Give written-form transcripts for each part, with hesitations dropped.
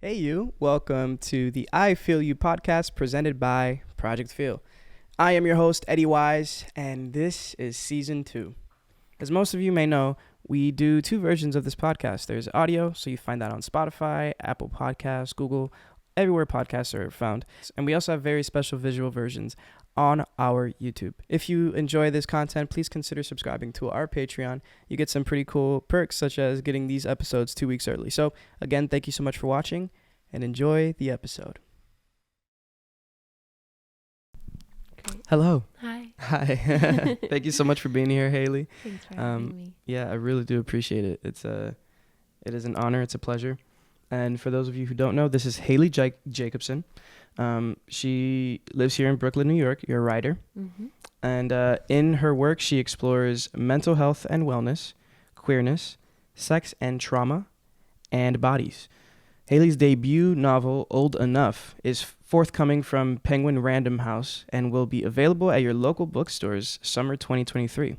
Hey you, welcome to the I Feel You podcast presented by Project Feel. I am your host, Eddie Wise, and this is season 2. As most of you may know, we do 2 versions of this podcast. There's audio, so you find that on Spotify, Apple Podcasts, Google, everywhere podcasts are found. And we also have very special visual versions on our YouTube. If you enjoy this content, please consider subscribing to our Patreon. You get some pretty cool perks, such as getting these episodes 2 weeks early. So again, thank you so much for watching and enjoy the episode. Great. Hello. Hi. Hi. Thank you so much for being here, Haley. Thanks for having me. Yeah, I really do appreciate it. It is an honor. It's a pleasure. And for those of you who don't know, this is Haley Jakobson. She lives here in Brooklyn, New York. You're a writer. Mm-hmm. And in her work, she explores mental health and wellness, queerness, sex and trauma, and bodies. Haley's debut novel, Old Enough, is forthcoming from Penguin Random House and will be available at your local bookstores summer 2023.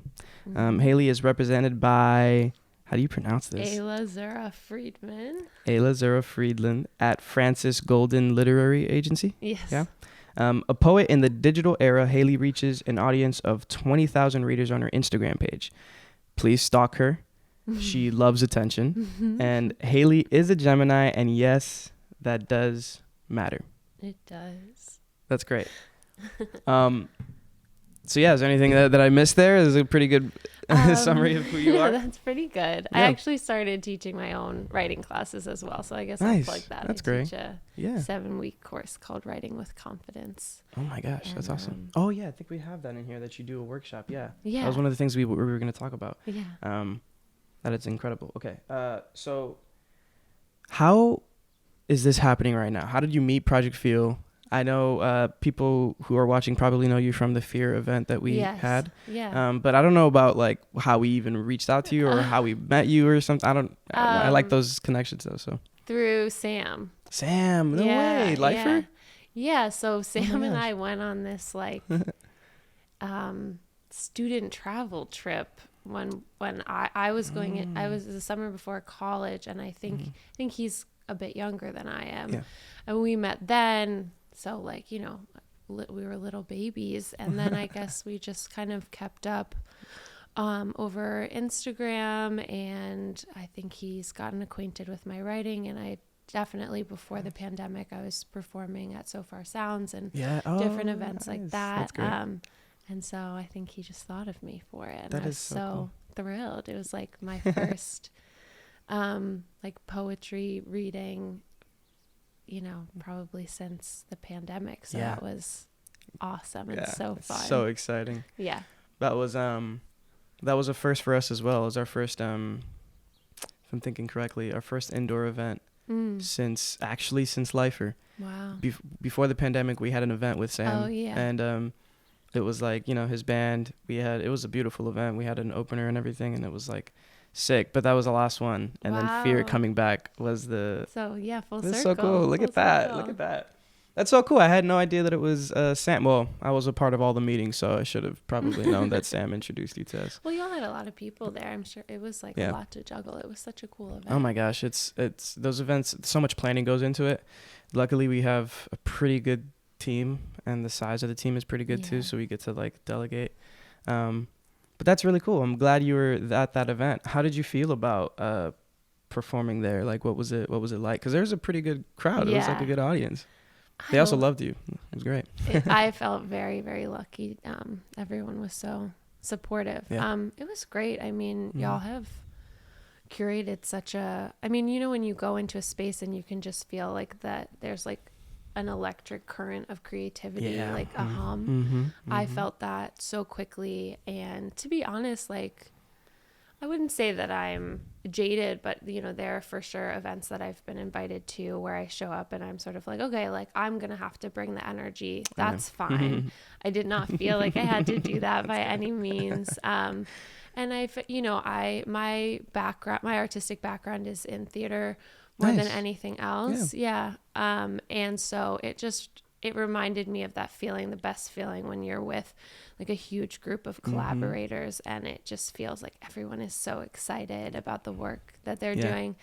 Mm-hmm. Haley is represented by, how do you pronounce this? Ayla Zura Friedman. Ayla Zura Friedland at Francis Golden Literary Agency. Yes. Yeah. A poet in the digital era, Haley reaches an audience of 20,000 readers on her Instagram page. Please stalk her. She loves attention. And Haley is a Gemini, and yes, that does matter. It does. That's great. So yeah, is there anything that I missed there? Is it a pretty good summary of who you are? That's pretty good. Yeah. I actually started teaching my own writing classes as well, so I guess Nice. I'll plug that. That's I great. teach a Yeah. 7-week course called Writing with Confidence. Oh my gosh, that's And, awesome. Oh yeah, I think we have that in here that you do a workshop. Yeah. Yeah. That was one of the things we were going to talk about. Yeah. That it's incredible. Okay. So how is this happening right now? How did you meet Project Feel? I know people who are watching probably know you from the Fear event that we Yes. had. Yeah. But I don't know about like how we even reached out to you or how we met you or something. I don't know. I like those connections though. So Through Sam. Sam, no way, lifer. Yeah. So Sam and gosh. I went on this like student travel trip when I was going in, I was the summer before college, and I think he's a bit younger than I am. Yeah. And we met then, so like, you know, we were little babies, and then I guess we just kind of kept up over Instagram, and I think he's gotten acquainted with my writing, and I definitely, before the pandemic, I was performing at So Far Sounds and different events like that. That's great. And so I think he just thought of me for it. And That I is was so so cool. thrilled. It was like my first like poetry reading, you know, probably since the pandemic. So Yeah. that was awesome and so it's fun. so exciting. Yeah. That was a first for us as well. It was our first if I'm thinking correctly, our first indoor event since Lifer. Wow. Before the pandemic, we had an event with Sam. Oh, yeah. And it was like, you know, his band. It was a beautiful event. We had an opener and everything, and it was like sick. But that was the last one. And then Fear Wow. coming back was the. So yeah, full That's circle. so cool. Look Full at that. circle. Look at that. That's so cool. I had no idea that it was Sam. Well, I was a part of all the meetings, so I should have probably known that Sam introduced you to us. Well, y'all had a lot of people there. I'm sure it was like Yeah. a lot to juggle. It was such a cool event. Oh my gosh, it's those events. So much planning goes into it. Luckily, we have a pretty good team, and the size of the team is pretty good too. Yeah. So we get to like delegate. But that's really cool. I'm glad you were at that event. How did you feel about performing there? Like, what was it like? Because there was a pretty good crowd. It was like a Yeah. good audience. They also loved you. It was great. I felt very, very lucky. Everyone was so supportive. Yeah. It was great. I mean, y'all have curated such a, I mean, you know, when you go into a space and you can just feel like that there's like an electric current of creativity, like a hum. I felt that so quickly. And to be honest, like, I wouldn't say that I'm jaded, but you know, there are for sure events that I've been invited to where I show up and I'm sort of like, okay, like I'm going to have to bring the energy. That's fine. I did not feel like I had to do that by any means. And my artistic background is in theater more than anything else. Yeah. And so it just it reminded me of that feeling, the best feeling when you're with like a huge group of collaborators and it just feels like everyone is so excited about the work that they're doing.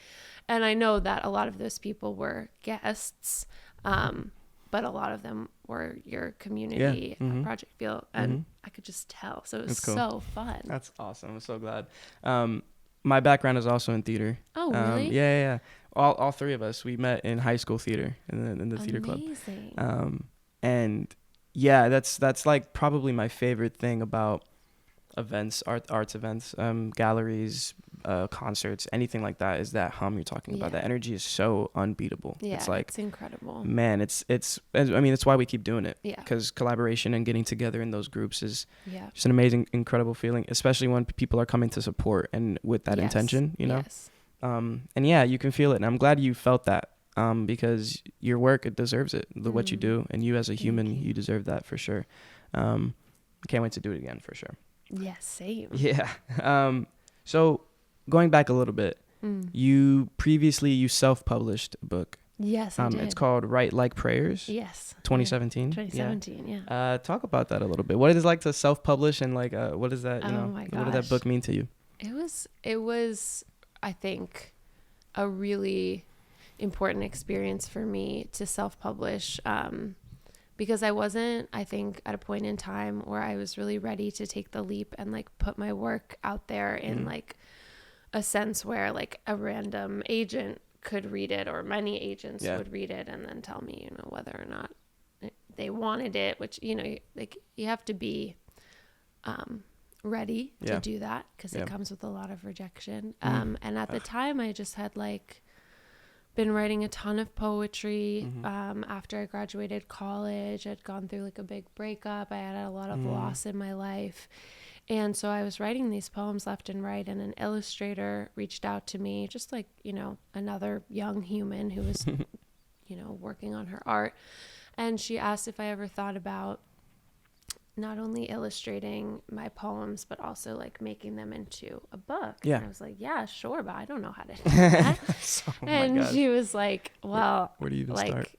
And I know that a lot of those people were guests, but a lot of them were your community at Project Feel, and I could just tell. So it was so fun. That's awesome. I'm so glad. My background is also in theater. Oh, really? Yeah. All three of us, we met in high school theater in the theater club. Amazing. And yeah, that's like probably my favorite thing about events, arts events, galleries, concerts, anything like that, is that hum you're talking about. That energy is so unbeatable. Yeah, it's like, it's incredible. Man, it's I mean, it's why we keep doing it. Yeah. Because collaboration and getting together in those groups is just an amazing, incredible feeling, especially when people are coming to support and with that intention, you know? Yes. And yeah, you can feel it. And I'm glad you felt that, because your work, it deserves it. What you do, and you as a human, you deserve that for sure. I can't wait to do it again for sure. Yeah, same. Yeah. So going back a little bit, you self-published a book. Yes, I did. It's called Write Like Prayers. Yes. 2017. 2017, yeah. Talk about that a little bit. What is it like to self-publish, and like, what is that, my what did that book mean to you? It was, I think, a really important experience for me to self-publish, because I wasn't, I think, at a point in time where I was really ready to take the leap and like put my work out there in like a sense where like a random agent could read it, or many agents would read it and then tell me, whether or not they wanted it, which, like you have to be ready to do that, because it comes with a lot of rejection. And at the time I just had like been writing a ton of poetry. After I graduated college, I'd gone through like a big breakup. I had a lot of loss in my life. And so I was writing these poems left and right, and an illustrator reached out to me, just like, another young human who was, working on her art. And she asked if I ever thought about not only illustrating my poems, but also like making them into a book. Yeah. And I was like, yeah, sure, but I don't know how to do that. And she was like, well, where do you even start?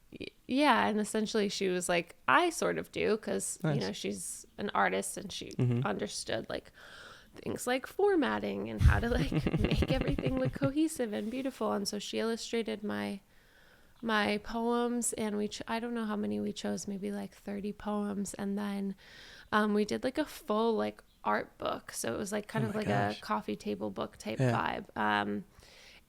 Yeah. And essentially she was like, I sort of do, because, she's an artist and she understood like things like formatting and how to like make everything look cohesive and beautiful. And so she illustrated my poems, and I don't know how many we chose, maybe like 30 poems. And then we did like a full like art book. So it was like kind of like a coffee table book type vibe.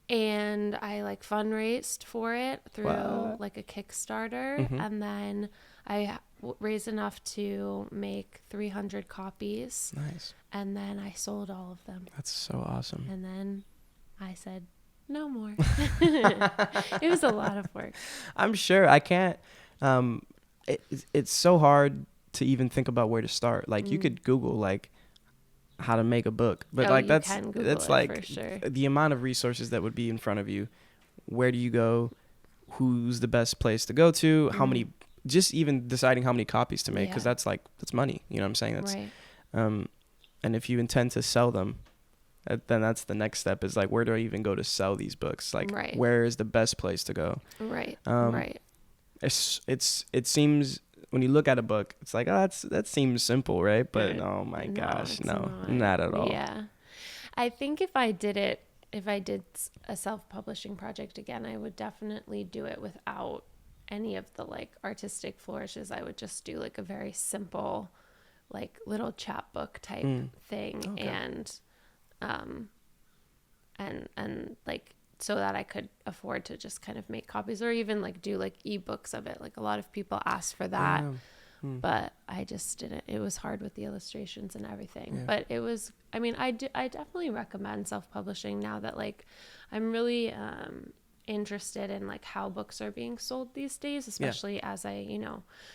And I like fundraised for it through like a Kickstarter. And then I raised enough to make 300 copies. Nice. And then I sold all of them. That's so awesome. And then I said, no more. It was a lot of work. I'm sure. I can't, it's so hard to even think about where to start. Like you could Google like how to make a book, but that's like for sure. The amount of resources that would be in front of you. Where do you go? Who's the best place to go to? How many, just even deciding how many copies to make. Cause that's money. You know what I'm saying? That's, right. And if you intend to sell them, then that's the next step, is like, where do I even go to sell these books? Like, where is the best place to go? Right. It seems, when you look at a book, it's like, oh, that seems simple, right? But oh my gosh, not at all. Yeah. I think if I did a self-publishing project again, I would definitely do it without any of the like artistic flourishes. I would just do like a very simple, like little chapbook type thing. Okay. And like, so that I could afford to just kind of make copies, or even like do like ebooks of it. Like a lot of people asked for that, but I just didn't. It was hard with the illustrations and everything. Yeah. But it was, I mean, I definitely recommend self-publishing now that like I'm really interested in like how books are being sold these days, especially as I,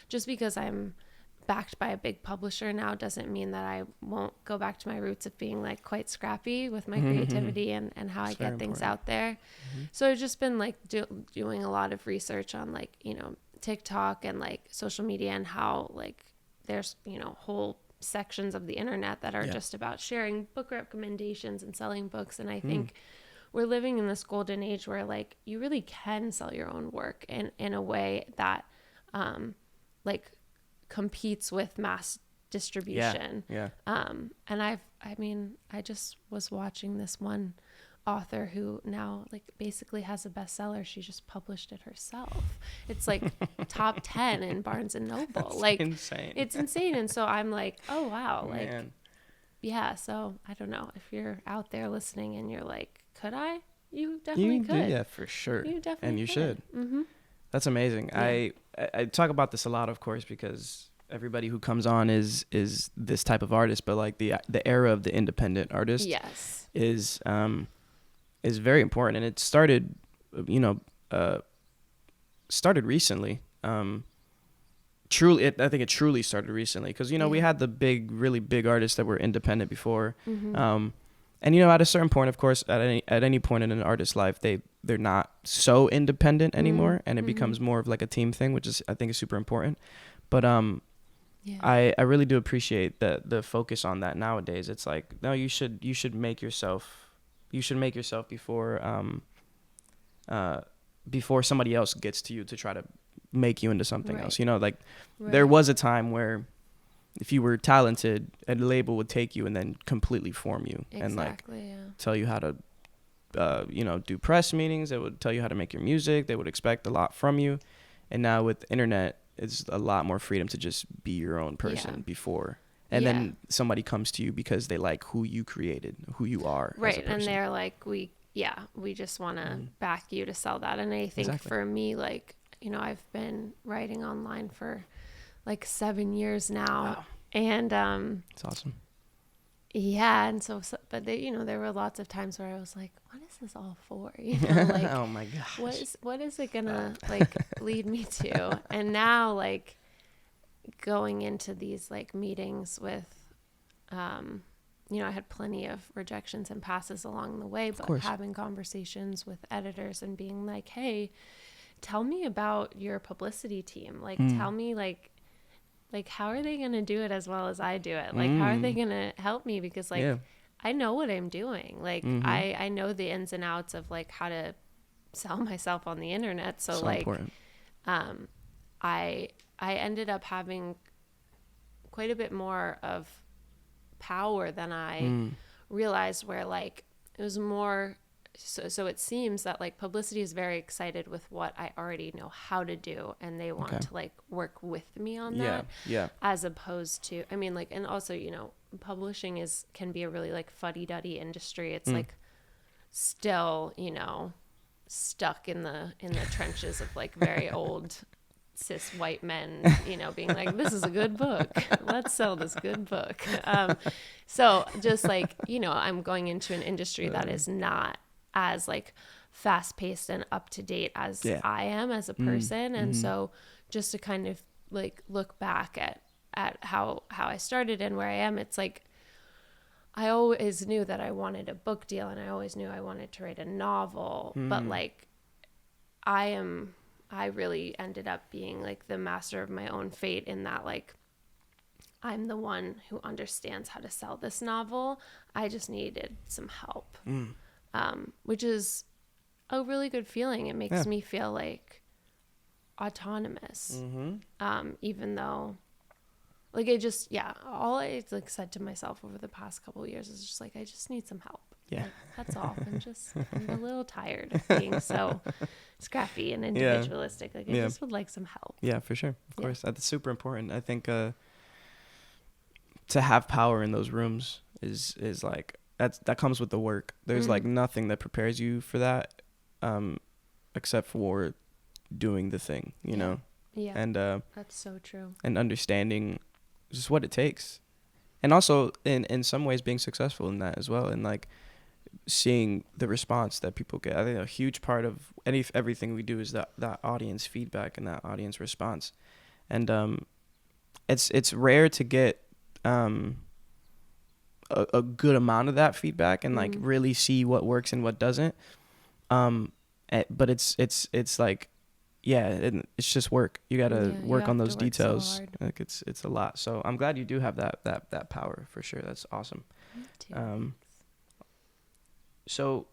just because I'm backed by a big publisher now doesn't mean that I won't go back to my roots of being like quite scrappy with my creativity and how I get things out there. So I've just been like doing a lot of research on like, TikTok and like social media, and how like there's, whole sections of the internet that are just about sharing book recommendations and selling books. And I think we're living in this golden age where like you really can sell your own work in a way that like competes with mass distribution. Yeah. And I just was watching this one author who now like basically has a bestseller. She just published it herself. It's like top 10 in Barnes and Noble. That's like insane. It's insane. And so I'm like, oh wow, like Man. yeah. So I don't know if you're out there listening and you're like, could I? You definitely could. Yeah, for sure. You definitely and you could. should. Mm-hmm. That's amazing. Yeah. I talk about this a lot, of course, because everybody who comes on is this type of artist, but like the era of the independent artist Yes. is very important, and it started recently. Truly, I think it truly started recently because we had the really big artists that were independent before. Mm-hmm. And at a certain point, of course, at any point in an artist's life, they're not so independent anymore, and it becomes more of like a team thing, which I think is super important. But I really do appreciate the focus on that nowadays. It's like, no, you should make yourself before somebody else gets to you to try to make you into something else. There was a time where if you were talented, a label would take you and then completely form you and tell you how to do press meetings. They would tell you how to make your music. They would expect a lot from you. And now with the internet, it's a lot more freedom to just be your own person before. And then somebody comes to you because they like who you created, who you are. Right. And they're like, we just want to back you to sell that. And I think for me, like, I've been writing online for like 7 years now. Wow. And it's awesome. Yeah. And but there were lots of times where I was like, what is this all for? Like, oh my gosh. What is it gonna like lead me to? And now like going into these like meetings with, I had plenty of rejections and passes along the way, but having conversations with editors and being like, hey, tell me about your publicity team. Like, tell me like, how are they going to do it as well as I do it? Like, how are they going to help me? Because like, I know what I'm doing. Like, I know the ins and outs of like how to sell myself on the internet. So like, important. I ended up having quite a bit more of power than I realized, where like it was more so it seems that like publicity is very excited with what I already know how to do, and they want to like work with me on that, as opposed to, I mean, like, and also publishing can be a really like fuddy-duddy industry. It's like still stuck in the trenches of like very old cis white men, being like, this is a good book, let's sell this good book. So just like, I'm going into an industry that is not as like fast paced and up to date as I am as a person. And so just to kind of like look back at how I started and where I am, it's like, I always knew that I wanted a book deal, and I always knew I wanted to write a novel, but like I really ended up being like the master of my own fate, in that like I'm the one who understands how to sell this novel. I just needed some help, which is a really good feeling. It makes me feel like autonomous, even though like I just, all I like said to myself over the past couple of years is just like, I just need some help. Yeah. Like, that's all. I'm a little tired of being so scrappy and individualistic. Like, I just would like some help. Yeah, for sure. Of course. That's super important. I think to have power in those rooms is like, that comes with the work. There's like nothing that prepares you for that, except for doing the thing, you know? Yeah. And that's so true. And understanding just what it takes. And also in some ways being successful in that as well, and like seeing the response that people get. I think a huge part of everything we do is that audience feedback and that audience response. And it's rare to get a good amount of that feedback and like really see what works and what doesn't. But it's like, it's just work. You gotta work on those details. So like it's a lot. So I'm glad you do have that power for sure. That's awesome. Me too. So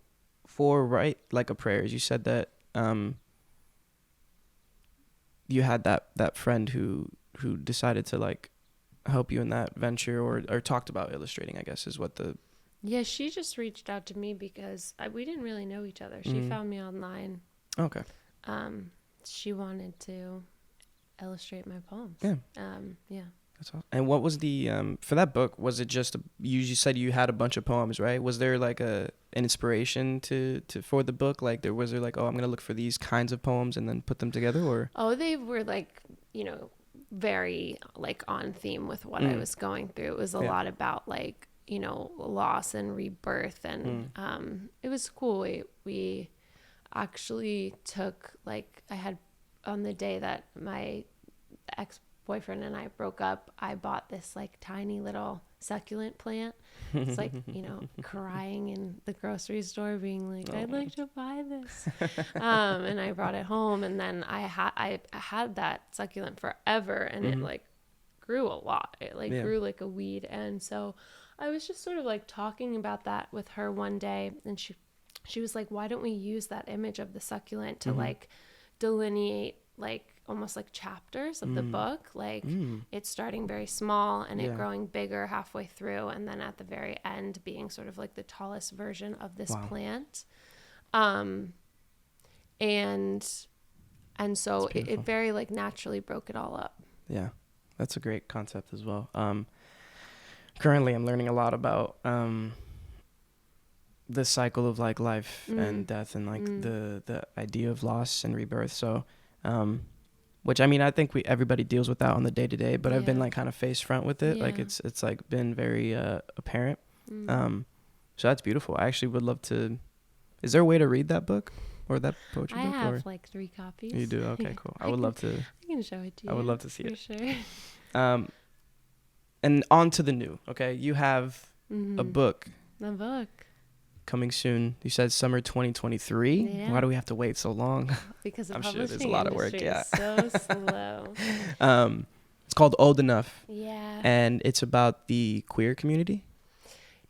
for Write Like a Prayer, you said that you had that friend who who decided to like help you in that venture, or talked about illustrating, I guess is what the... Yeah, she just reached out to me because we didn't really know each other. She found me online. Okay. She wanted to illustrate my poems. Yeah. Yeah. That's awesome. And what was the for that book, was it just you said you had a bunch of poems, right? Was there like an inspiration to for the book? Like was there like, oh, I'm gonna look for these kinds of poems and then put them together, or... Oh, they were like, very like on theme with what I was going through. It was a lot about like, loss and rebirth, and it was cool. We actually took, like, I had, on the day that my ex-boyfriend and I broke up, I bought this like tiny little succulent plant. It's like, crying in the grocery store being like, I'd like to buy this. And I brought it home, and then I had that succulent forever, and it like grew a lot. It like grew like a weed. And so I was just sort of like talking about that with her one day, and she was like, why don't we use that image of the succulent to like delineate like almost like chapters of the book, like it's starting very small and it growing bigger halfway through, and then at the very end being sort of like the tallest version of this plant. And so it very like naturally broke it all up. Yeah, that's a great concept as well. Currently I'm learning a lot about the cycle of like life and death, and like the idea of loss and rebirth. So which, I mean, I think everybody deals with that on the day to day, but I've been like kind of face front with it. Like it's like been very apparent. So that's beautiful. I actually would love to. Is there a way to read that book or that poetry book? I have like 3 copies. You do? Okay, cool. I would love to. I can show it to you. I would love to see it. For sure. And on to the new. Okay, you have a book. A book. Coming soon. You said summer 2023. Yeah. Why do we have to wait so long? Because the I'm publishing sure there's a lot of work. Is so slow. It's called Old Enough. Yeah. And it's about the queer community.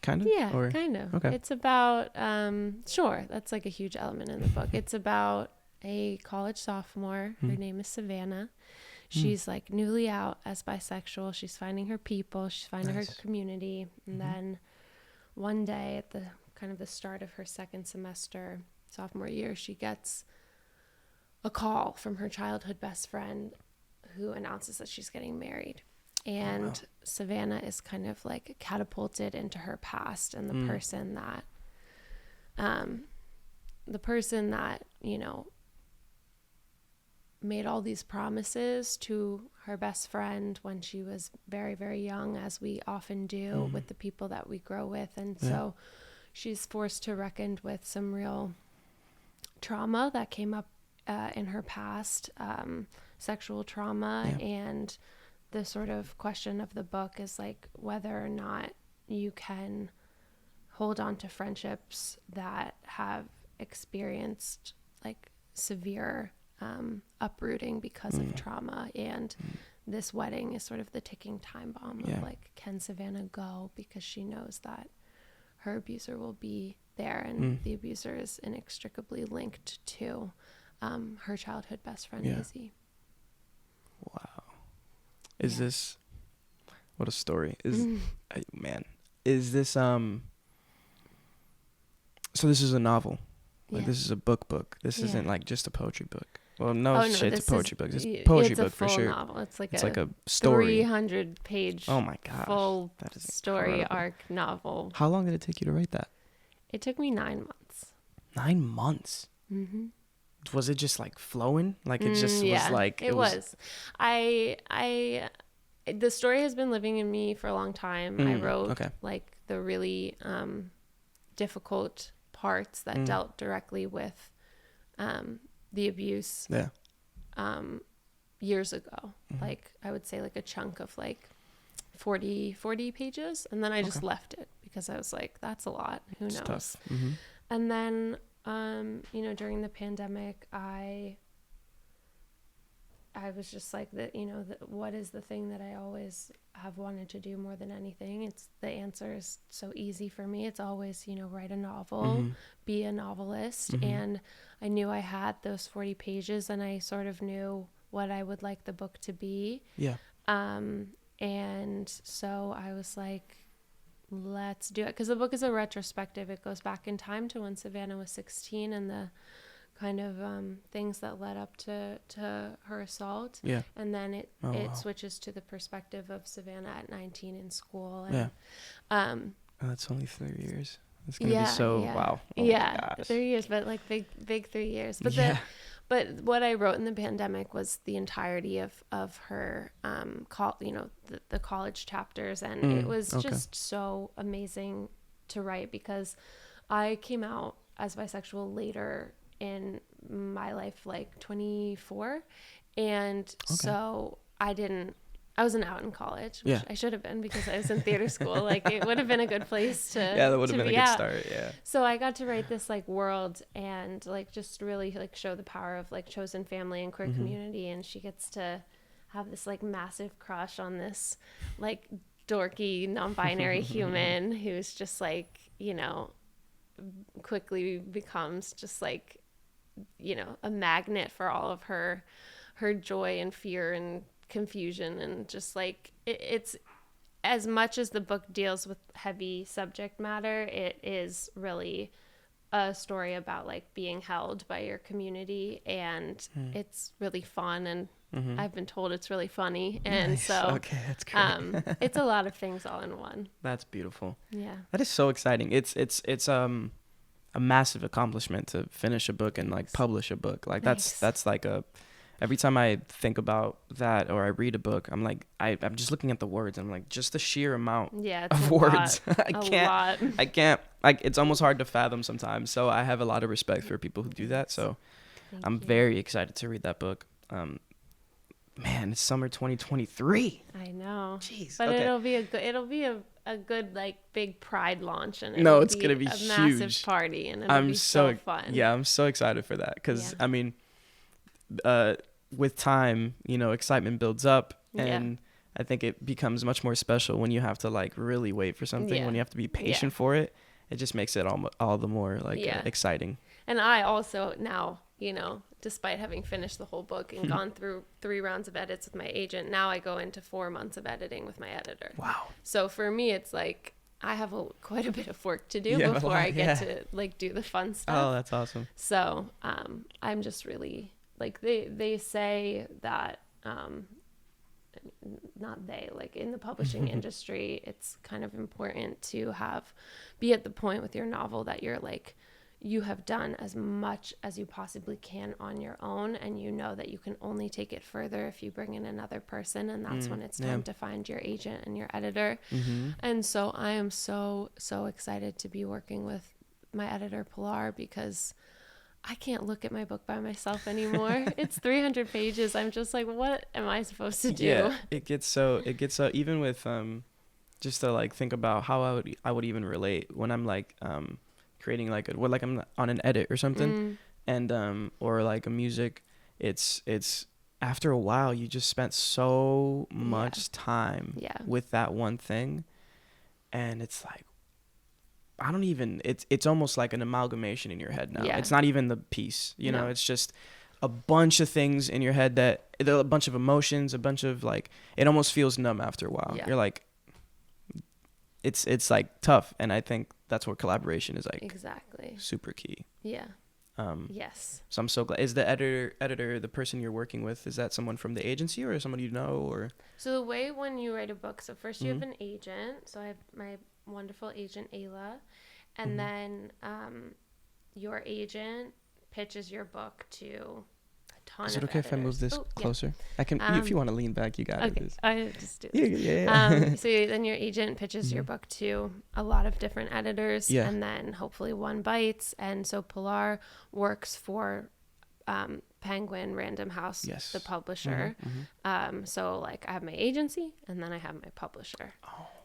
Kind of? Yeah, kind of. Okay. It's about sure, that's like a huge element in the book. It's about a college sophomore. Her name is Savannah. She's like newly out as bisexual. She's finding her people. She's finding her community. And then one day at the kind of the start of her second semester, sophomore year, she gets a call from her childhood best friend who announces that she's getting married. And Savannah is kind of like catapulted into her past and the person that, made all these promises to her best friend when she was very, very young, as we often do with the people that we grow with. And so she's forced to reckon with some real trauma that came up in her past, sexual trauma. And the sort of question of the book is like whether or not you can hold on to friendships that have experienced like severe uprooting because of trauma. And this wedding is sort of the ticking time bomb of like, can Savannah go because she knows that her abuser will be there, and the abuser is inextricably linked to her childhood best friend Izzy. Wow. Is this, what a story. Is is this so this is a novel, like this is a book. This isn't like just a poetry book. Well, no, shade to poetry books. It's a poetry book for sure. Novel. It's like a story. 300-page. Oh my gosh. Full that is story incredible. arc novel. How long did it take you to write that? It took me 9 months. 9 months. Mm-hmm. Was it just like flowing? Like it just was like it was. The story has been living in me for a long time. I wrote like the really difficult parts that dealt directly with the abuse years ago. Like I would say like a chunk of like 40 pages, and then I just left it because I was like, that's a lot. Who knows? Tough. And then during the pandemic, I was just like, what is the thing that I always have wanted to do more than anything? The answer is so easy for me. It's always, write a novel, be a novelist. And I knew I had those 40 pages, and I sort of knew what I would like the book to be. Yeah. And so I was like, let's do it. Because the book is a retrospective. It goes back in time to when Savannah was 16 and the kind of things that led up to her assault. Yeah. And then it wow. switches to the perspective of Savannah at 19 in school. And, that's only 3 years. It's going to be so, wow. Oh yeah, 3 years, but like big 3 years. But But what I wrote in the pandemic was the entirety of her, the college chapters. And it was just so amazing to write I came out as bisexual later in my life, like 24. And so I wasn't out in college, which I should have been because I was in theater school. Like it would have been a good place to that would have been a good out. start. Yeah. So I got to write this like world and like just really like show the power of like chosen family and queer community. And she gets to have this like massive crush on this like dorky non-binary human who's just like, quickly becomes just like, a magnet for all of her joy and fear and confusion. And just like it's as much as the book deals with heavy subject matter, it is really a story about like being held by your community, and it's really fun, and I've been told it's really funny. And nice. So okay, that's great. it's a lot of things all in one. That's beautiful. Yeah, that is so exciting. It's a massive accomplishment to finish a book and like publish a book. Like that's like every time I think about that or I read a book, I'm like, I'm just looking at the words. I'm like, just the sheer amount of words. I can't, like, it's almost hard to fathom sometimes. So I have a lot of respect for people who do that. So I'm very excited to read that book. Man, it's summer 2023. I know. Jeez. But okay. it'll be a good like big pride launch, and it's gonna be a huge. Massive party, and it'll be so fun. Yeah, I'm so excited for that because I mean, with time, excitement builds up, and I think it becomes much more special when you have to like really wait for something, when you have to be patient for it. It just makes it all the more like exciting. And I also now, despite having finished the whole book and gone through 3 rounds of edits with my agent, now I go into 4 months of editing with my editor. Wow. So for me, it's like I have quite a bit of work to do before I get to like do the fun stuff. Oh, that's awesome. So I'm just really like they say that not they, like in the publishing industry, it's kind of important to be at the point with your novel that you're like, you have done as much as you possibly can on your own, and you know that you can only take it further if you bring in another person, and that's when it's time to find your agent and your editor. And so I am so excited to be working with my editor Pilar, because I can't look at my book by myself anymore. It's 300 pages. I'm just like, what am I supposed to do? Yeah, it gets so even with just to like think about how I would even relate when I'm like creating like I'm on an edit or something, and or like a music. It's after a while you just spent so much time with that one thing, and it's like it's almost like an amalgamation in your head now. It's not even the piece, know, it's just a bunch of things in your head a bunch of emotions, a bunch of like, it almost feels numb after a while. You're like, it's like tough. And I think that's where collaboration is like exactly super key. Yeah. Yes. So I'm so glad. Is the editor the person you're working with? Is that someone from the agency or someone you know? Or so the way when you write a book, so first you have an agent. So I have my wonderful agent Ayla, and then your agent pitches your book to a ton of editors. Is it okay if I move this closer? I can. If you want to lean back, you got it. Okay, I just do this. Yeah. So then your agent pitches your book to a lot of different editors, and then hopefully one bites. And so Pilar works for Penguin Random House, the publisher. So like I have my agency, and then I have my publisher.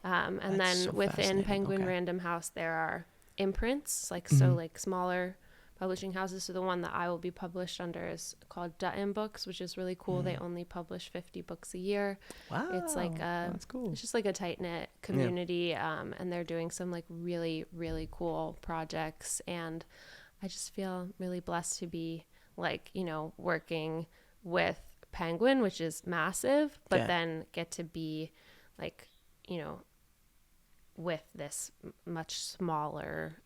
And then so within Penguin Random House, there are imprints, like so like smaller publishing houses. So the one that I will be published under is called Dutton Books, which is really cool. They only publish 50 books a year. Wow, it's like that's cool. It's just like a tight knit community, and they're doing some like really really cool projects, and I just feel really blessed to be like working with Penguin, which is massive, but then get to be like, you know, with this much smaller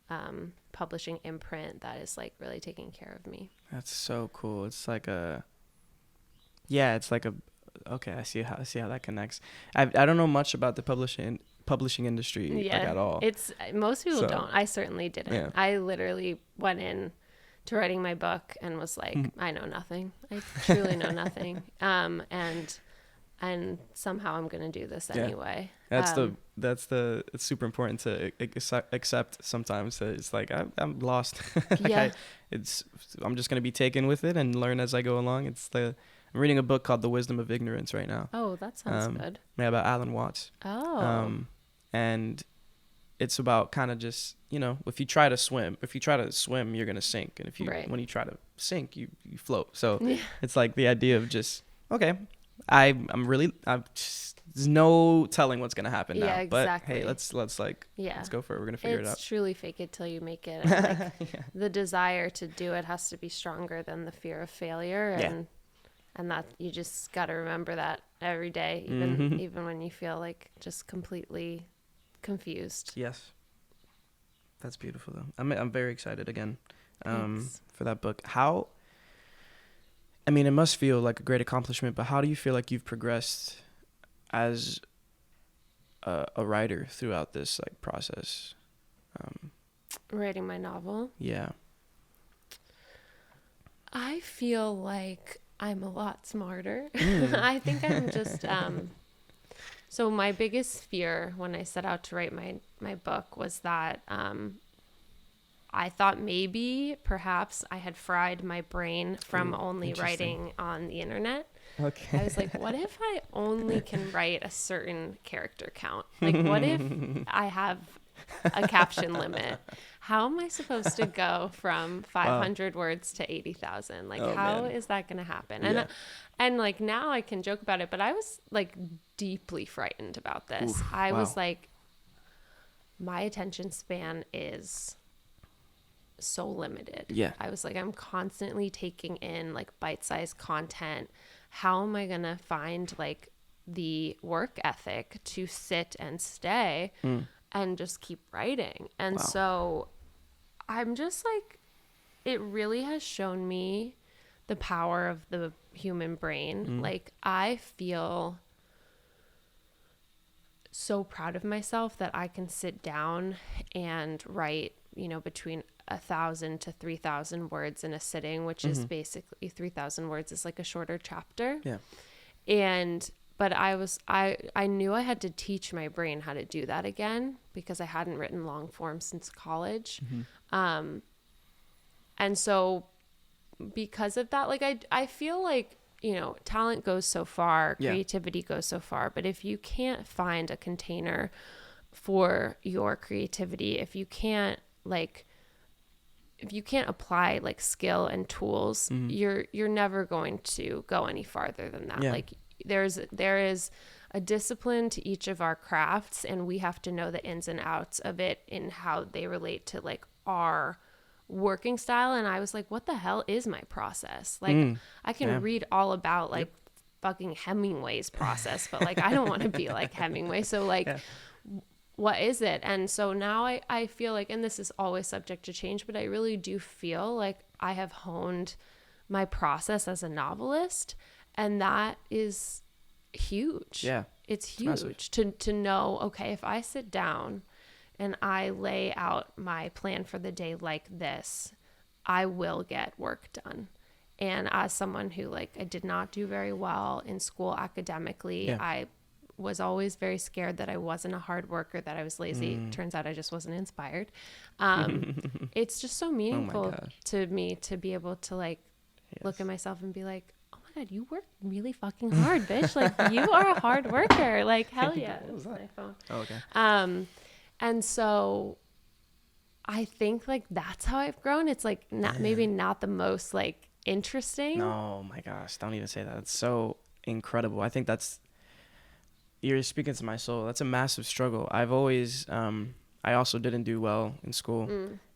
publishing imprint that is like really taking care of me. That's so cool. It's like a okay, I see how that connects. I don't know much about the publishing industry like at all. It's most people don't. I certainly didn't. Yeah. I literally went in to writing my book and was like, I know nothing. I truly know nothing. And somehow I'm going to do this anyway. It's super important to accept sometimes that it's like, I'm lost. I'm just going to be taken with it and learn as I go along. I'm reading a book called The Wisdom of Ignorance right now. Oh, that sounds good. Yeah, about Alan Watts. Oh. And it's about kind of just, you know, if you try to swim, you're going to sink. And when you try to sink, you float. So it's like the idea of just, okay, there's no telling what's going to happen now. Yeah, exactly. But hey, let's go for it. We're going to figure it out. It's truly fake it till you make it. And like, the desire to do it has to be stronger than the fear of failure. And that you just got to remember that every day, even when you feel like just completely confused. Yes. That's beautiful though. I'm very excited again for that book. It must feel like a great accomplishment, but how do you feel like you've progressed as a writer throughout this like process? Writing my novel? Yeah. I feel like I'm a lot smarter. I think I'm just so my biggest fear when I set out to write my book was that I thought perhaps I had fried my brain from only writing on the internet. Okay. I was like, what if I only can write a certain character count? Like, what if I have a caption limit? How am I supposed to go from 500 words to 80,000? Like, how is that going to happen? And like now I can joke about it, but I was like deeply frightened about this. I was like, my attention span is so limited. Yeah. I was like, I'm constantly taking in like bite-sized content. How am I going to find like the work ethic to sit and stay and just keep writing? And so I'm just like, it really has shown me the power of the human brain. Like, I feel so proud of myself that I can sit down and write, you know, between 1,000 to 3,000 words in a sitting, which is basically 3,000 words is like a shorter chapter. Yeah. But I knew I had to teach my brain how to do that again because I hadn't written long form since college. And so because of that, like I feel like, you know, talent goes so far, creativity goes so far, but if you can't find a container for your creativity, if you can't apply like skill and tools, you're never going to go any farther than that. Like there is a discipline to each of our crafts, and we have to know the ins and outs of it in how they relate to like our working style. And I was like, what the hell is my process? Like I can read all about like fucking Hemingway's process, but like I don't want to be like Hemingway. So like what is it? And so now I feel like, and this is always subject to change, but I really do feel like I have honed my process as a novelist, and that is huge. Yeah. It's huge to know, okay, if I sit down and I lay out my plan for the day like this, I will get work done. And as someone who like, I did not do very well in school academically, I was always very scared that I wasn't a hard worker, that I was lazy. Turns out I just wasn't inspired. It's just so meaningful to me to be able to like look at myself and be like, oh my God, you work really fucking hard, bitch. Like you are a hard worker. Like hell yeah. What was that? My phone. Oh, okay. And so I think like that's how I've grown. It's like maybe not the most like interesting. Oh my gosh, don't even say that. It's so incredible. I think you're speaking to my soul. That's a massive struggle. I've always I also didn't do well in school.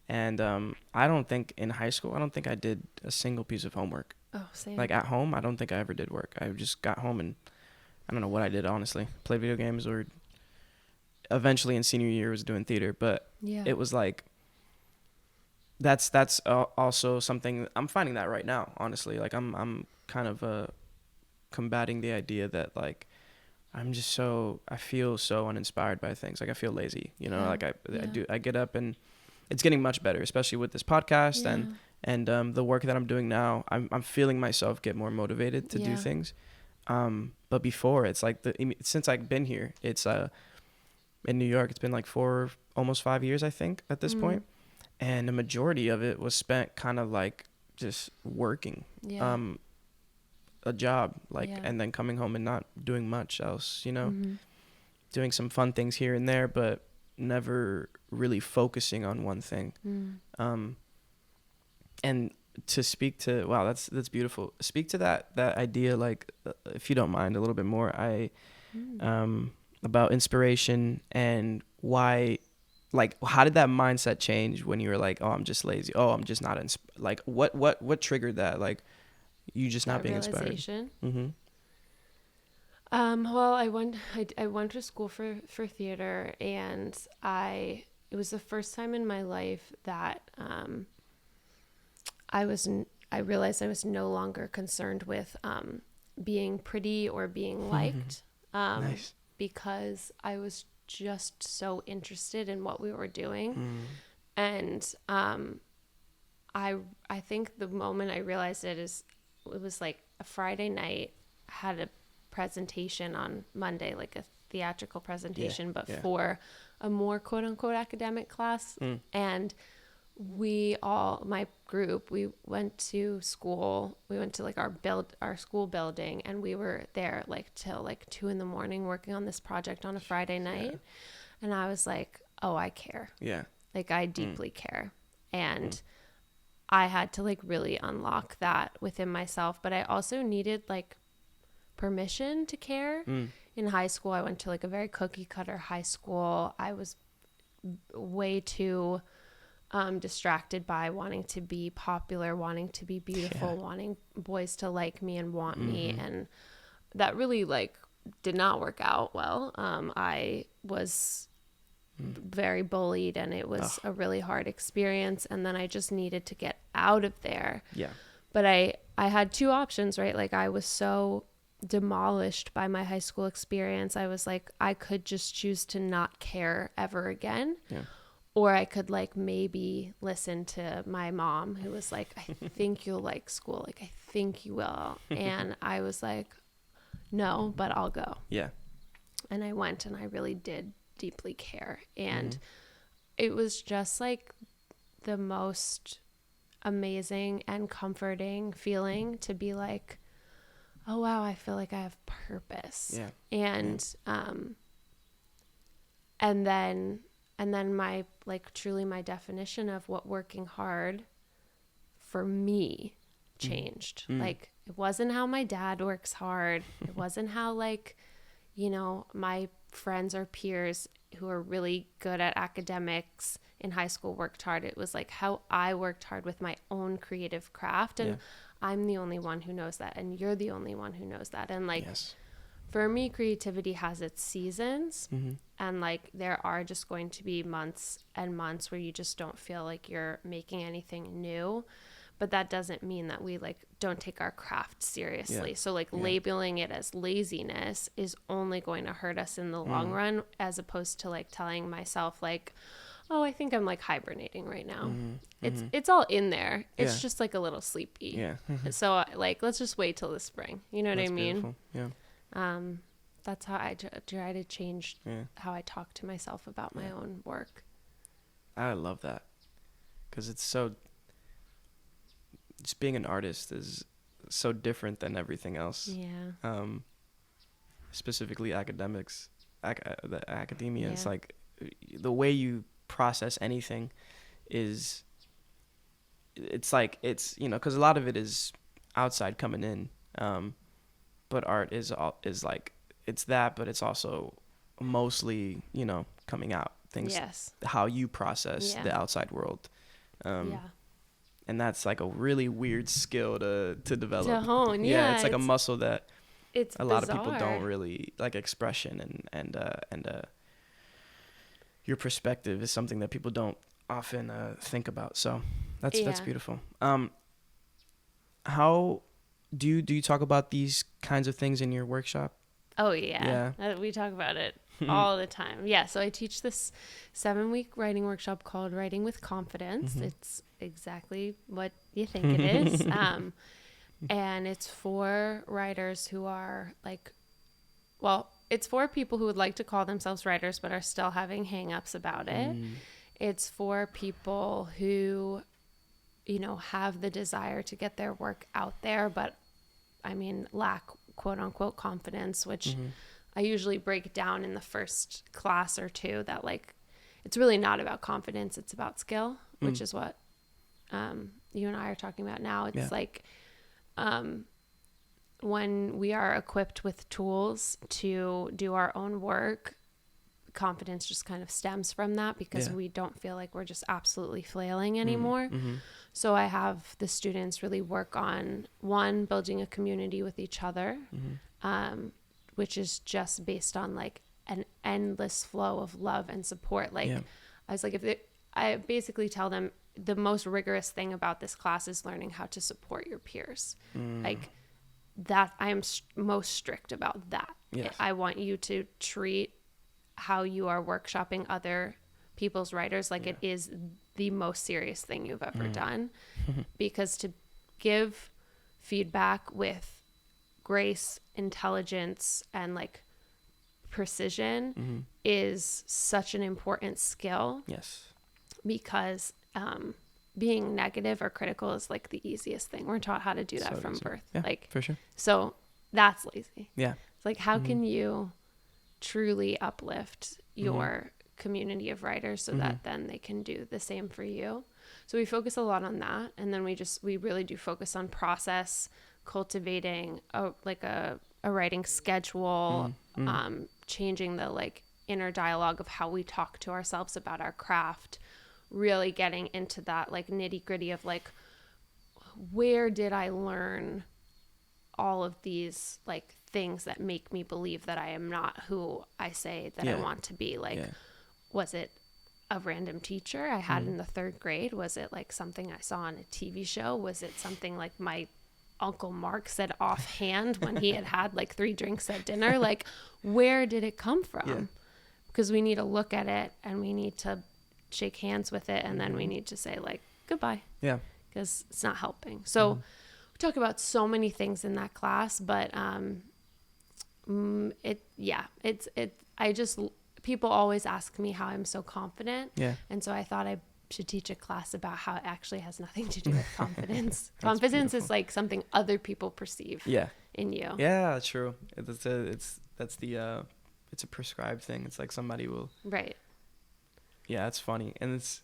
And I don't think in high school I did a single piece of homework. Oh, same. Like at home, I don't think I ever did work. I just got home and I don't know what I did, honestly. Played video games, or eventually in senior year was doing theater. But it was like, that's also something I'm finding that right now, honestly. Like I'm kind of combating the idea that like I feel so uninspired by things. Like I feel lazy, you know. Like I get up, and it's getting much better, especially with this podcast and the work that I'm doing now. I'm feeling myself get more motivated to do things. But before, it's like since I've been here, it's in New York, it's been like almost 5 years, I think, at this point. And the majority of it was spent kind of like just working, a job, like, and then coming home and not doing much else, you know, doing some fun things here and there, but never really focusing on one thing. And to speak to, wow, that's beautiful. Speak to that idea, like, if you don't mind, a little bit more. About inspiration and why, like, how did that mindset change when you were like, oh, I'm just lazy. Oh, I'm just not like, what triggered that? Like, you just not being inspired. Well, I went to school for theater, and it was the first time in my life that I realized I was no longer concerned with being pretty or being liked. Nice. Because I was just so interested in what we were doing. And I think the moment I realized it was like a Friday night. I had a presentation on Monday, like a theatrical presentation, but for a more quote unquote academic class. And my group, we went to school. We went to like our school building, and we were there like till like 2 a.m. working on this project on a Friday night. And I was like, oh, I care. Like I deeply care. And I had to like really unlock that within myself, but I also needed like permission to care. In high school, I went to like a very cookie cutter high school. I was way too distracted by wanting to be popular, wanting to be beautiful, wanting boys to like me and want me. And that really like did not work out well. I was very bullied, and it was a really hard experience. And then I just needed to get out of there. But I had two options, right? Like I was so demolished by my high school experience. I was like, I could just choose to not care ever again. Or I could like maybe listen to my mom, who was like, I think you'll like school. Like, I think you will. And I was like, no, but I'll go. And I went, and I really did deeply care. And it was just like the most amazing and comforting feeling to be like, oh, wow, I feel like I have purpose. And then my, like, truly my definition of what working hard for me changed. Like, it wasn't how my dad works hard. It wasn't how, like, you know, my friends or peers who are really good at academics in high school worked hard. It was like how I worked hard with my own creative craft. And I'm the only one who knows that. And you're the only one who knows that. And like, for me, creativity has its seasons. And like, there are just going to be months and months where you just don't feel like you're making anything new. But that doesn't mean that we like don't take our craft seriously. So like labeling it as laziness is only going to hurt us in the long run, as opposed to like telling myself like, oh, I think I'm like hibernating right now. It's all in there. It's just like a little sleepy. So like, let's just wait till the spring. You know what I mean? Beautiful. That's how I try to change how I talk to myself about my own work. I love that, because it's so, just being an artist is so different than everything else. Specifically academics, the academia. It's like the way you process anything is, it's like, it's, you know, because a lot of it is outside coming in, but art is like, it's that, but it's also mostly, you know, coming out things, how you process the outside world. And that's like a really weird skill to develop. To hone, yeah. It's like a muscle that it's a bizarre. lot of people don't really like. Expression and your perspective is something that people don't often think about. So that's beautiful. How do you talk about these kinds of things in your workshop? Oh yeah. We talk about it all the time. Yeah. So I teach this 7-week writing workshop called Writing with Confidence. It's exactly what you think it is. And it's for writers who are like, well, it's for people who would like to call themselves writers but are still having hang-ups about it. It's for people who, you know, have the desire to get their work out there, but lack quote unquote confidence, which I usually break down in the first class or two that like, it's really not about confidence. It's about skill, which is what you and I are talking about now. It's like when we are equipped with tools to do our own work, confidence just kind of stems from that because we don't feel like we're just absolutely flailing anymore. So I have the students really work on, one, building a community with each other, which is just based on like an endless flow of love and support. Like I was like, I basically tell them the most rigorous thing about this class is learning how to support your peers. Like that, I am most strict about that. I want you to treat how you are workshopping other people's writers like it is the most serious thing you've ever done, because to give feedback with grace, intelligence, and like precision is such an important skill. Because being negative or critical is like the easiest thing. We're taught how to do that from birth. Like for sure. So that's lazy. It's like, how can you truly uplift your community of writers so that then they can do the same for you? So we focus a lot on that, and then we really do focus on process, cultivating a writing schedule, changing the like inner dialogue of how we talk to ourselves about our craft, really getting into that like nitty-gritty of like, where did I learn all of these like things that make me believe that I am not who I say that I want to be? Like, was it a random teacher I had in the 3rd grade? Was it like something I saw on a TV show? Was it something like my Uncle Mark said offhand when he had like 3 drinks at dinner? Like, where did it come from? Because we need to look at it and we need to shake hands with it, and then we need to say like goodbye. Because it's not helping. So we talk about so many things in that class, but people always ask me how I'm so confident. And so I thought I should teach a class about how it actually has nothing to do with confidence. Confidence is like something other people perceive in you. Yeah, true. It's a prescribed thing. It's like somebody will. Right. Yeah, it's funny, and it's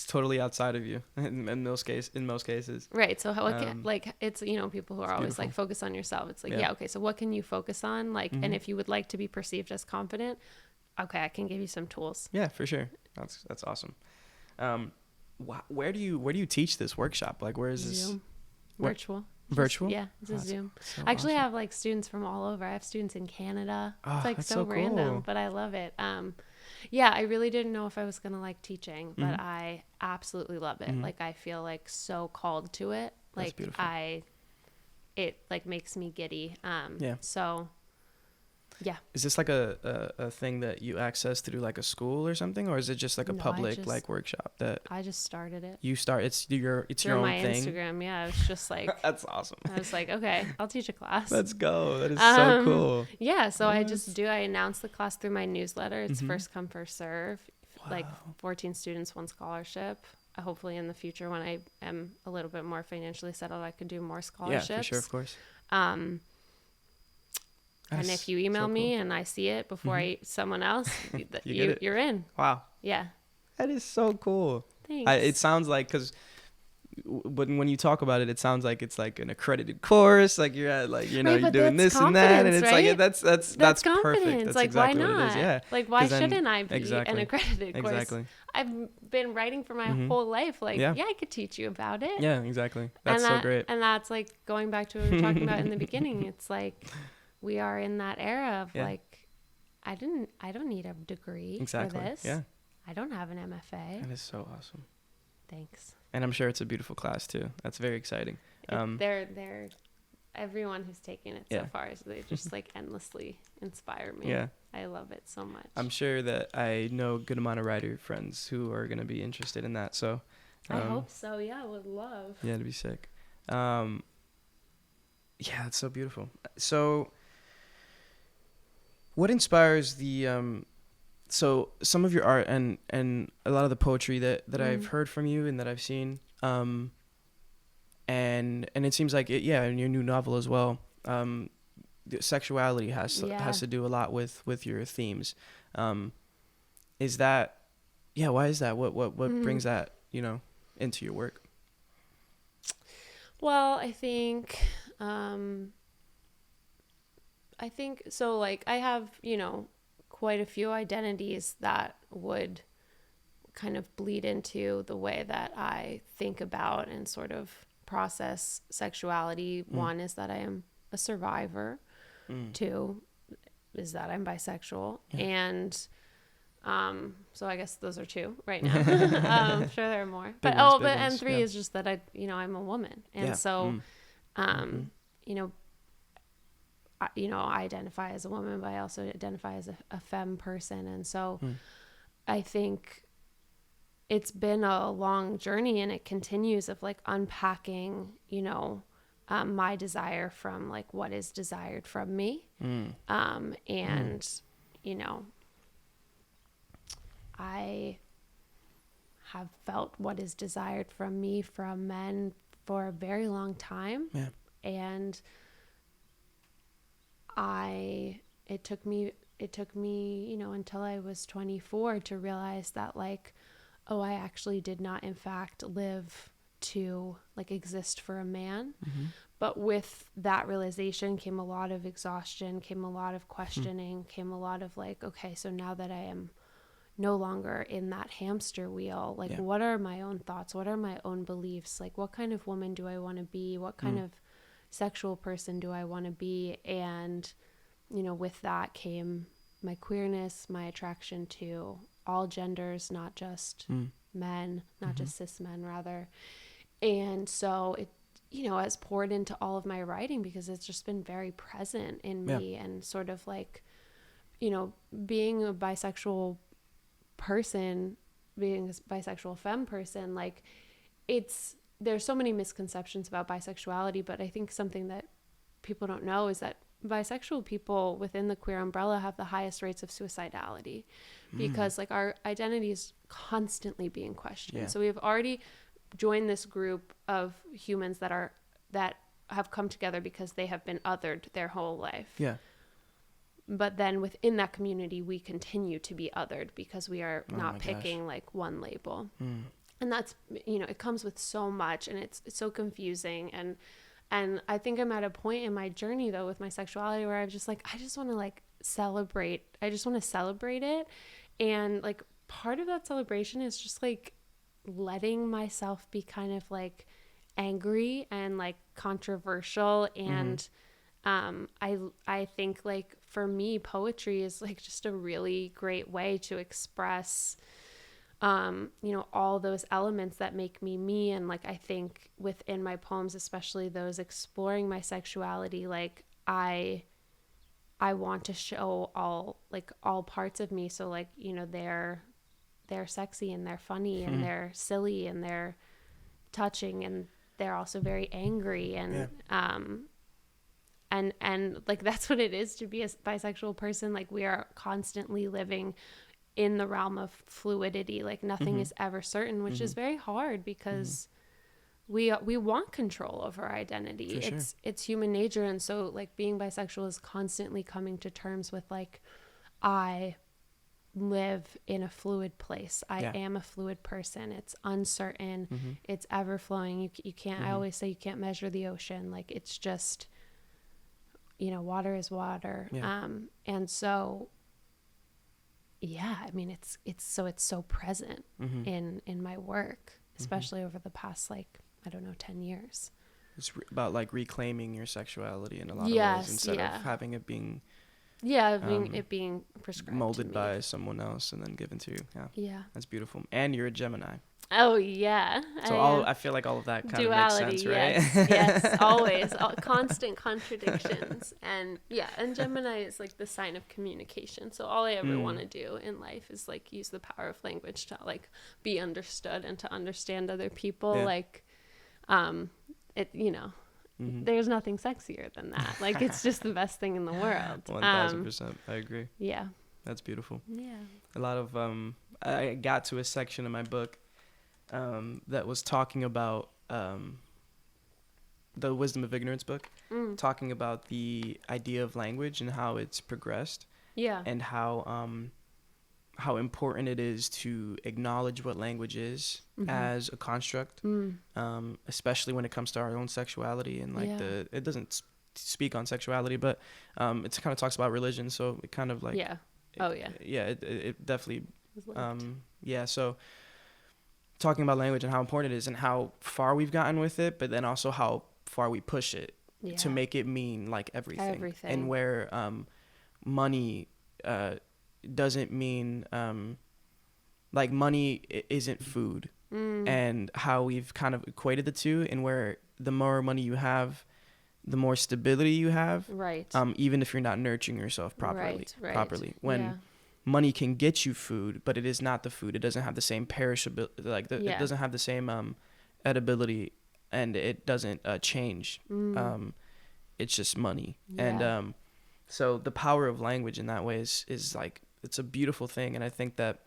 totally outside of you in most cases. Right. So how like it's, you know, people who are always like focus on yourself. It's like okay, so what can you focus on? Like, and if you would like to be perceived as confident, okay, I can give you some tools. Yeah, for sure. That's awesome. Where do you teach this workshop? Like, where is this? Zoom. Virtual? Yeah, it's a Zoom. So I actually awesome. have like students from all over. I have students in Canada. It's like that's so so cool. random, but I love it. Yeah, I really didn't know if I was going to like teaching, but I absolutely love it. Like, I feel like so called to it. Like, that's beautiful. It like makes me giddy. So yeah. Is this like a thing that you access through like a school or something, or is it just like a public like workshop that I just started it? It's your own my thing? Instagram. Yeah, it's just like that's awesome. I was like, okay, I'll teach a class. Let's go. That is so cool. Yeah, so I announce the class through my newsletter. It's first come, first serve. Wow. Like 14 students, 1 scholarship. Hopefully in the future, when I am a little bit more financially settled, I can do more scholarships. Yeah, for sure, of course. And if you email me and I see it before someone else, you're in. Wow. Yeah. That is so cool. Thanks. It sounds like, because but when you talk about it, it sounds like it's like an accredited course, like you're at, like, you know, right, you're doing this and that, and it's right? like that's confidence. perfect. That's like, exactly why not? what it is. Yeah. Like, why then, shouldn't I be exactly, an accredited course? Exactly. I've been writing for my whole life. Like, yeah, I could teach you about it. Yeah, exactly. That's so great. And that's like going back to what we were talking about in the beginning. It's like we are in that era of like, I don't need a degree for this. Yeah. I don't have an MFA. That is so awesome. Thanks. And I'm sure it's a beautiful class too. That's very exciting. They're everyone who's taken it so far, so they just like endlessly inspire me. Yeah. I love it so much. I'm sure that I know a good amount of writer friends who are going to be interested in that. So I hope so. Yeah, I would love. Yeah, it'd be sick. Yeah, it's so beautiful. So what inspires the so some of your art and a lot of the poetry that I've heard from you and that I've seen, and it seems like in your new novel as well, sexuality has to do a lot with your themes. Is that, why is that? What brings that, into your work? Well, I think so, like, I have, quite a few identities that would kind of bleed into the way that I think about and sort of process sexuality. One is that I am a survivor. Two is that I'm bisexual. And so I guess those are two right now. I'm sure there are more. And three is just that I'm a woman. And so I identify as a woman, but I also identify as a femme person. And so I think it's been a long journey, and it continues, of like unpacking, my desire from like what is desired from me. I have felt what is desired from me from men for a very long time. Yeah. And it took me, until I was 24 to realize that, like, I actually did not in fact live to like exist for a man. But with that realization came a lot of exhaustion, came a lot of questioning, came a lot of like, okay, so now that I am no longer in that hamster wheel, like what are my own thoughts? What are my own beliefs? Like, what kind of woman do I want to be? What kind of sexual person do I want to be? And, with that came my queerness, my attraction to all genders, not just men, not just cis men, rather. And so it, has poured into all of my writing because it's just been very present in me. And sort of like, being a bisexual person, being a bisexual femme person, like, there's so many misconceptions about bisexuality, but I think something that people don't know is that bisexual people within the queer umbrella have the highest rates of suicidality because like our identity is constantly being questioned. So we've already joined this group of humans that have come together because they have been othered their whole life. Yeah. But then within that community, we continue to be othered because we are not picking like one label. And that's, it comes with so much, and it's so confusing. And I think I'm at a point in my journey though with my sexuality where I'm just like, I just want to like celebrate. I just want to celebrate it. And like part of that celebration is just like letting myself be kind of like angry and like controversial. And I think like for me, poetry is like just a really great way to express all those elements that make me. And like, I think within my poems, especially those exploring my sexuality, like I want to show all parts of me. So like, they're sexy and they're funny and they're silly and they're touching and they're also very angry. And, and like, that's what it is to be a bisexual person. Like, we are constantly living in the realm of fluidity. Like, nothing is ever certain, which is very hard because we want control over our identity. For sure. It's human nature. And so like being bisexual is constantly coming to terms with like, I live in a fluid place. I am a fluid person. It's uncertain. It's ever flowing. You can't, I always say you can't measure the ocean. Like it's just, you know, water is water. And so, yeah, I mean, it's so present in my work, especially over the past, like, I don't know, 10 years. It's about like reclaiming your sexuality in a lot of ways instead of having it being it being prescribed, molded by someone else and then given to you. Yeah, that's beautiful. And you're a Gemini. Oh yeah. So I feel like all of that kind duality, of makes sense, right? Yes, always, constant contradictions, and Gemini is like the sign of communication. So all I ever want to do in life is like use the power of language to like be understood and to understand other people. Like, it, you know. There's nothing sexier than that. Like, it's just the best thing in the world. 1000%. I agree. Yeah. That's beautiful. Yeah. A lot of, I got to a section in my book that was talking about the Wisdom of Ignorance book, talking about the idea of language and how it's progressed. Yeah. And how important it is to acknowledge what language is as a construct, especially when it comes to our own sexuality and like it doesn't speak on sexuality, but it kind of talks about religion, so it kind of like it definitely so talking about language and how important it is and how far we've gotten with it, but then also how far we push it to make it mean like everything. And where money doesn't mean like money isn't food, and how we've kind of equated the two, and where the more money you have, the more stability you have, right? Even if you're not nurturing yourself properly. When money can get you food, but it is not the food. It doesn't have the same perishability, it doesn't have the same edibility, and it doesn't change. It's just money. And so the power of language in that way is like, it's a beautiful thing. And I think that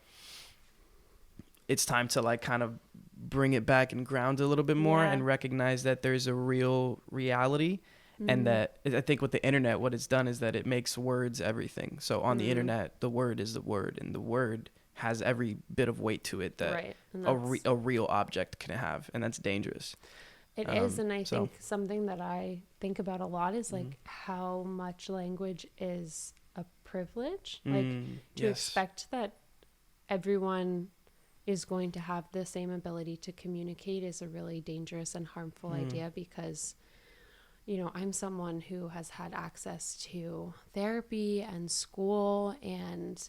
it's time to like kind of bring it back and ground it a little bit more and recognize that there's a real reality. And that I think with the internet, what it's done is that it makes words everything. So on the internet, the word is the word, and the word has every bit of weight to it that a real object can have. And that's dangerous. It is. And I think something that I think about a lot is like how much language is a privilege. Like to expect that everyone is going to have the same ability to communicate is a really dangerous and harmful idea, because, you know, I'm someone who has had access to therapy and school, and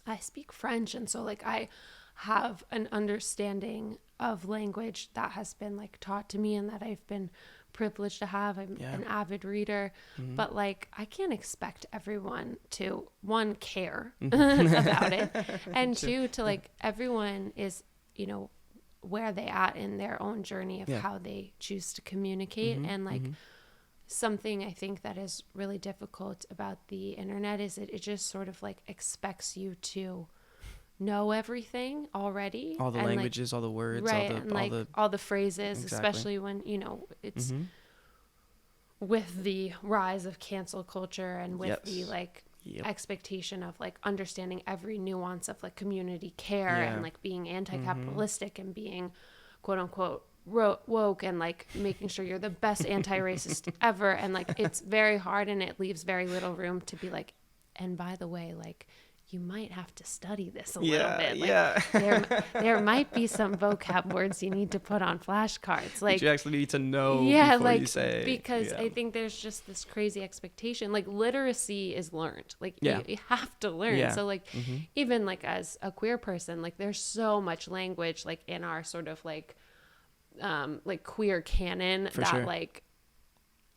I speak French. And so like I have an understanding of language that has been like taught to me and that I've been privileged to have. I'm an avid reader, but like I can't expect everyone to, one, care about it, and two, to like everyone is, you know, where they at in their own journey of how they choose to communicate. And like something I think that is really difficult about the internet is it just sort of like expects you to know everything already, all the languages, like, all the words, all the phrases, especially when, you know, it's with the rise of cancel culture and with the like expectation of like understanding every nuance of like community care and like being anti-capitalistic and being quote unquote woke and like making sure you're the best anti-racist ever, and like it's very hard, and it leaves very little room to be like, and by the way, like you might have to study this a little bit. Like, there might be some vocab words you need to put on flashcards. Like you actually need to know before you say. Because I think there's just this crazy expectation. Like literacy is learned. Like you have to learn. Yeah. So like even like as a queer person, like there's so much language like in our sort of like queer canon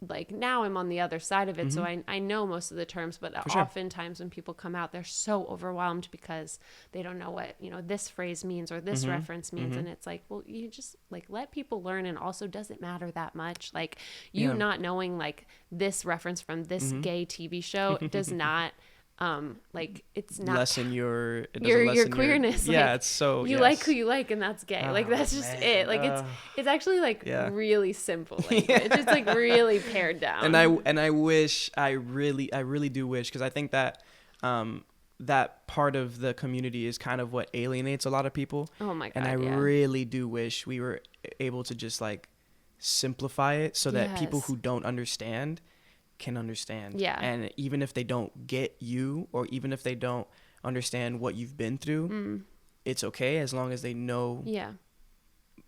like now I'm on the other side of it, so I know most of the terms, but oftentimes when people come out, they're so overwhelmed because they don't know what, you know, this phrase means or this reference means, and it's like, well, you just like let people learn, and also does it matter that much? Like you not knowing like this reference from this gay TV show does not like it's not lessen your queerness. It's so you like who you like, and that's gay. Like that's just it. Like it's actually like really simple language. It's like really pared down. And I wish, I really do wish, because I think that that part of the community is kind of what alienates a lot of people. Oh my God. And I really do wish we were able to just like simplify it so that people who don't understand can understand. Yeah. And even if they don't get you, or even if they don't understand what you've been through, it's okay, as long as they know. Yeah.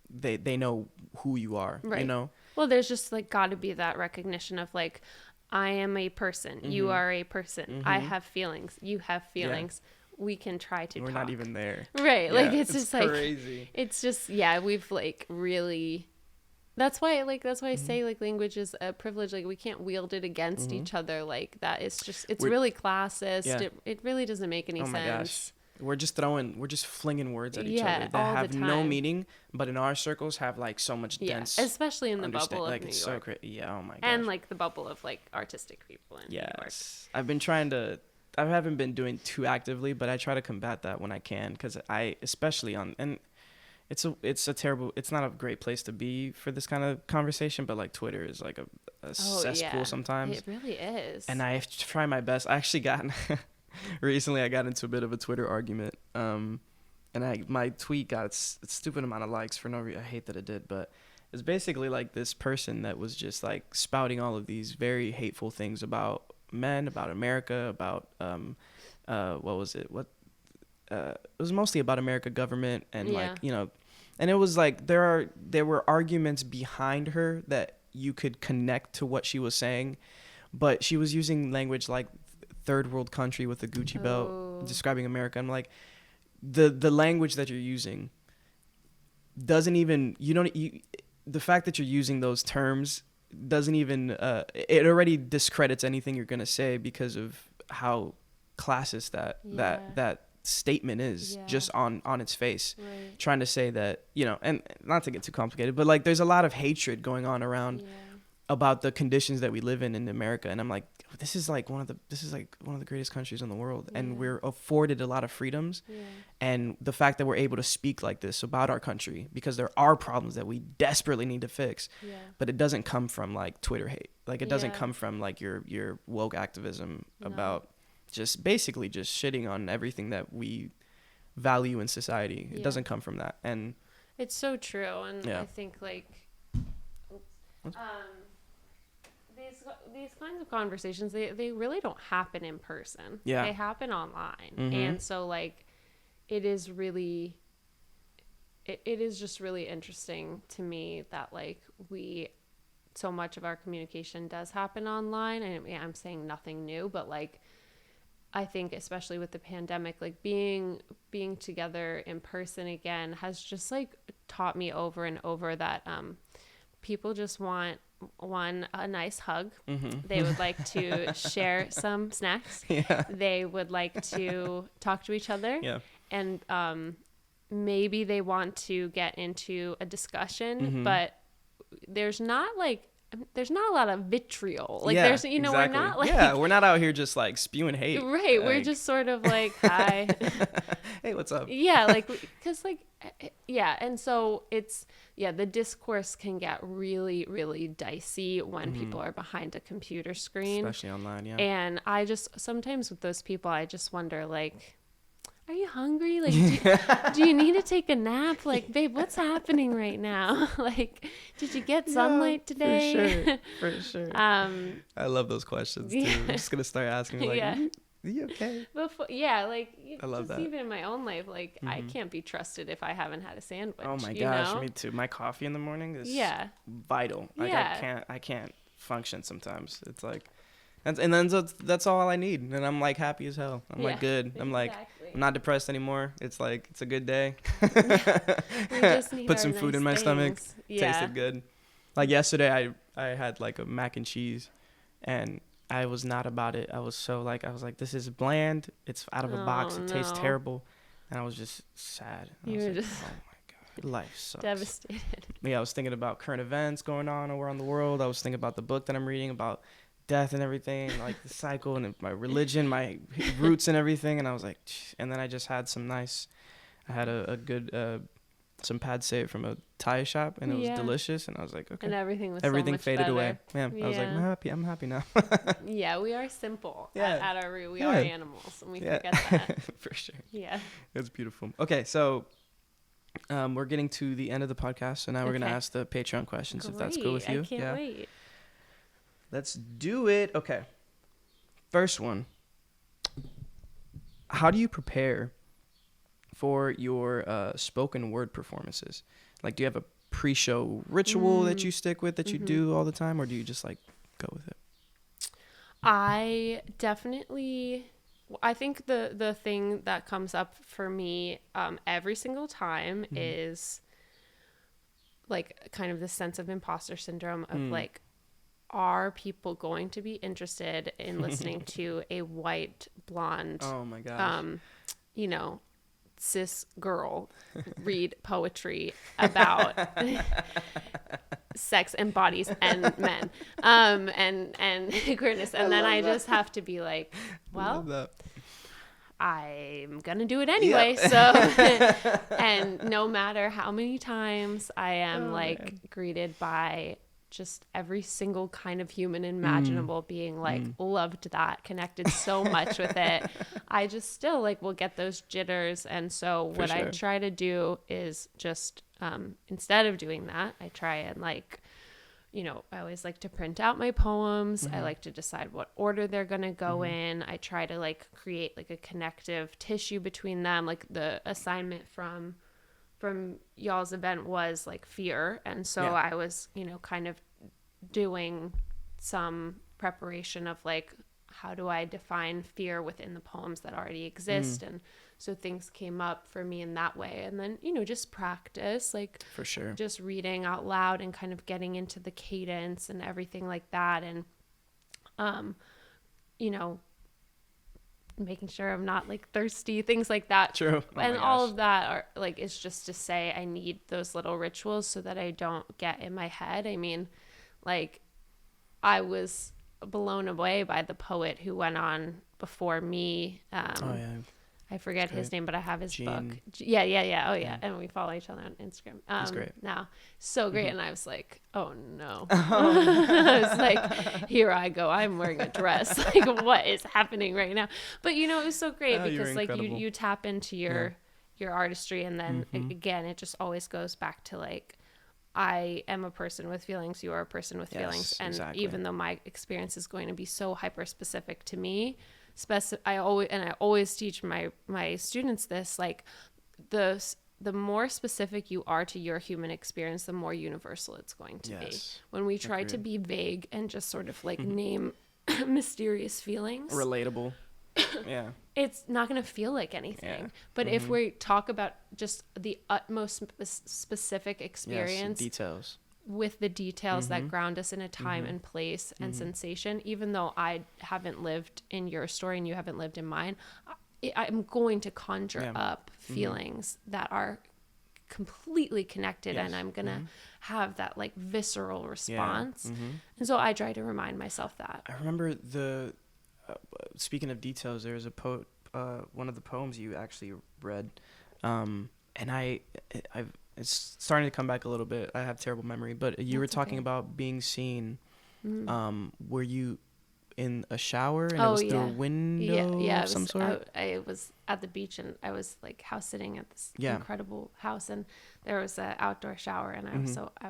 They know who you are, right. You know? Well, there's just like got to be that recognition of like, I am a person. You are a person. I have feelings. You have feelings. We can try to talk. We're not even there. Right. Yeah, like it's just crazy. Like, it's just, we've like really, that's why I say like language is a privilege. Like we can't wield it against each other like that. It's just, it's really classist. Yeah. It really doesn't make any sense. My gosh. We're just flinging words at each other that have no meaning, but in our circles have like so much dense. Especially in the bubble of like, New it's York. So crazy. Yeah, oh my gosh. And like the bubble of like artistic people in New York. I've been trying to, I haven't been doing too actively, but I try to combat that when I can, because especially on, and it's a terrible, it's not a great place to be for this kind of conversation, but like Twitter is like a cesspool sometimes. It really is. And I try my best. I actually recently I got into a bit of a Twitter argument, and my tweet got a stupid amount of likes for no reason. I hate that it did, but it's basically like this person that was just like spouting all of these very hateful things about men, about America, about what was it? It was mostly about America government and like, you know, and it was like there were arguments behind her that you could connect to what she was saying, but she was using language like third world country with a Gucci belt, describing America. I'm like, the language that you're using doesn't even, the fact that you're using those terms doesn't even, it already discredits anything you're gonna say because of how classist that statement is, just on its face. Right. Trying to say that, and not to get too complicated, but like there's a lot of hatred going on around about the conditions that we live in America, and I'm like, this is like one of the greatest countries in the world, and we're afforded a lot of freedoms, and the fact that we're able to speak like this about our country, because there are problems that we desperately need to fix, but it doesn't come from like Twitter hate, like it doesn't come from like your woke activism about just basically just shitting on everything that we value in society. It doesn't come from that, and it's so true. And I think like these kinds of conversations, they really don't happen in person. They happen online. And so like it is just really interesting to me that like so much of our communication does happen online. And I'm saying nothing new, but like I think especially with the pandemic, like being together in person again has just like taught me over and over that people just want a nice hug. They would like to share some snacks. They would like to talk to each other. And maybe they want to get into a discussion, but there's not a lot of vitriol. Like there's, exactly. We're not like, we're not out here just like spewing hate. Right. Like, we're just sort of like, hi. Hey, what's up? Like, cause like, and so it's, the discourse can get really, really dicey when people are behind a computer screen. Especially online, And I just, sometimes with those people, I just wonder like, are you hungry? Like, do you need to take a nap? Like, babe, what's happening right now? Like, did you get sunlight today? For sure. I love those questions too. I'm just gonna start asking like, are you okay? I love that. Even in my own life, like I can't be trusted if I haven't had a sandwich. Oh my gosh, me too. My coffee in the morning is vital. Like I can't function sometimes. It's like, and then that's all I need, and I'm like happy as hell. I'm like good. I'm like, I'm not depressed anymore. It's like, it's a good day. We just need put some food in my stomach. Yeah. Tasted good. Like yesterday, I had like a mac and cheese, and I was not about it. I was like, this is bland. It's out of a box. It tastes terrible, and I was just sad. You were just, oh my god, life sucks. Devastated. I was thinking about current events going on around the world. I was thinking about the book that I'm reading about death and everything, like the cycle and my religion, my roots and everything. And I was like, and then I just had I had a good some pad say from a Thai shop, and it was delicious, and I was like, okay. And everything was everything so much faded better. away. Man, I was like, I'm happy now. Yeah, we are simple at our root. We are animals, and we forget that. For sure. Yeah. It's beautiful. Okay, so we're getting to the end of the podcast, so now we're going to ask the Patreon questions, if that's cool with you. I can't wait. Let's do it. Okay. First one. How do you prepare for your spoken word performances? Like, do you have a pre-show ritual that you stick with, that you do all the time, or do you just like go with it? I think the thing that comes up for me every single time is like kind of this sense of imposter syndrome of like, are people going to be interested in listening to a white blonde oh my gosh, cis girl read poetry about sex and bodies and men and queerness, and then I just have to be like, well, I'm gonna do it anyway. So and no matter how many times I am greeted by just every single kind of human imaginable being like, loved that, connected so much with it, I just still like will get those jitters. And so what I try to do is just instead of doing that, I try and like, I always like to print out my poems. I like to decide what order they're going to go in. I try to like create like a connective tissue between them. Like the assignment from y'all's event was like fear, and so I was kind of doing some preparation of like, how do I define fear within the poems that already exist? And so things came up for me in that way. And then just practice, like, for sure, just reading out loud and kind of getting into the cadence and everything like that, and making sure I'm not like thirsty, things like that. True. And all of that are like, it's just to say I need those little rituals so that I don't get in my head. I mean, like, I was blown away by the poet who went on before me. I forget his name, but I have his book. Yeah. Oh yeah. And we follow each other on Instagram. That's great. Now, so great. And I was like, oh no. I was like, here I go. I'm wearing a dress. Like, what is happening right now? But it was so great because like you tap into your artistry, and then again, it just always goes back to like, I am a person with feelings. You are a person with feelings. And even though my experience is going to be so hyper specific to me, I always teach my students this, like, the more specific you are to your human experience, the more universal it's going to be. When we try to be vague and just sort of like name mysterious feelings, relatable, it's not going to feel like anything. But if we talk about just the utmost specific experience, details, with the details that ground us in a time and place and sensation, even though I haven't lived in your story and you haven't lived in mine, I'm going to conjure up feelings that are completely connected, and I'm going to have that like visceral response. And so I try to remind myself that. I remember speaking of details, there was a one of the poems you actually read, and it's starting to come back a little bit. I have terrible memory, but you were talking about being seen. Were you in a shower and it was through a window of some sort? I was at the beach, and I was like house sitting at this incredible house, and there was an outdoor shower, and I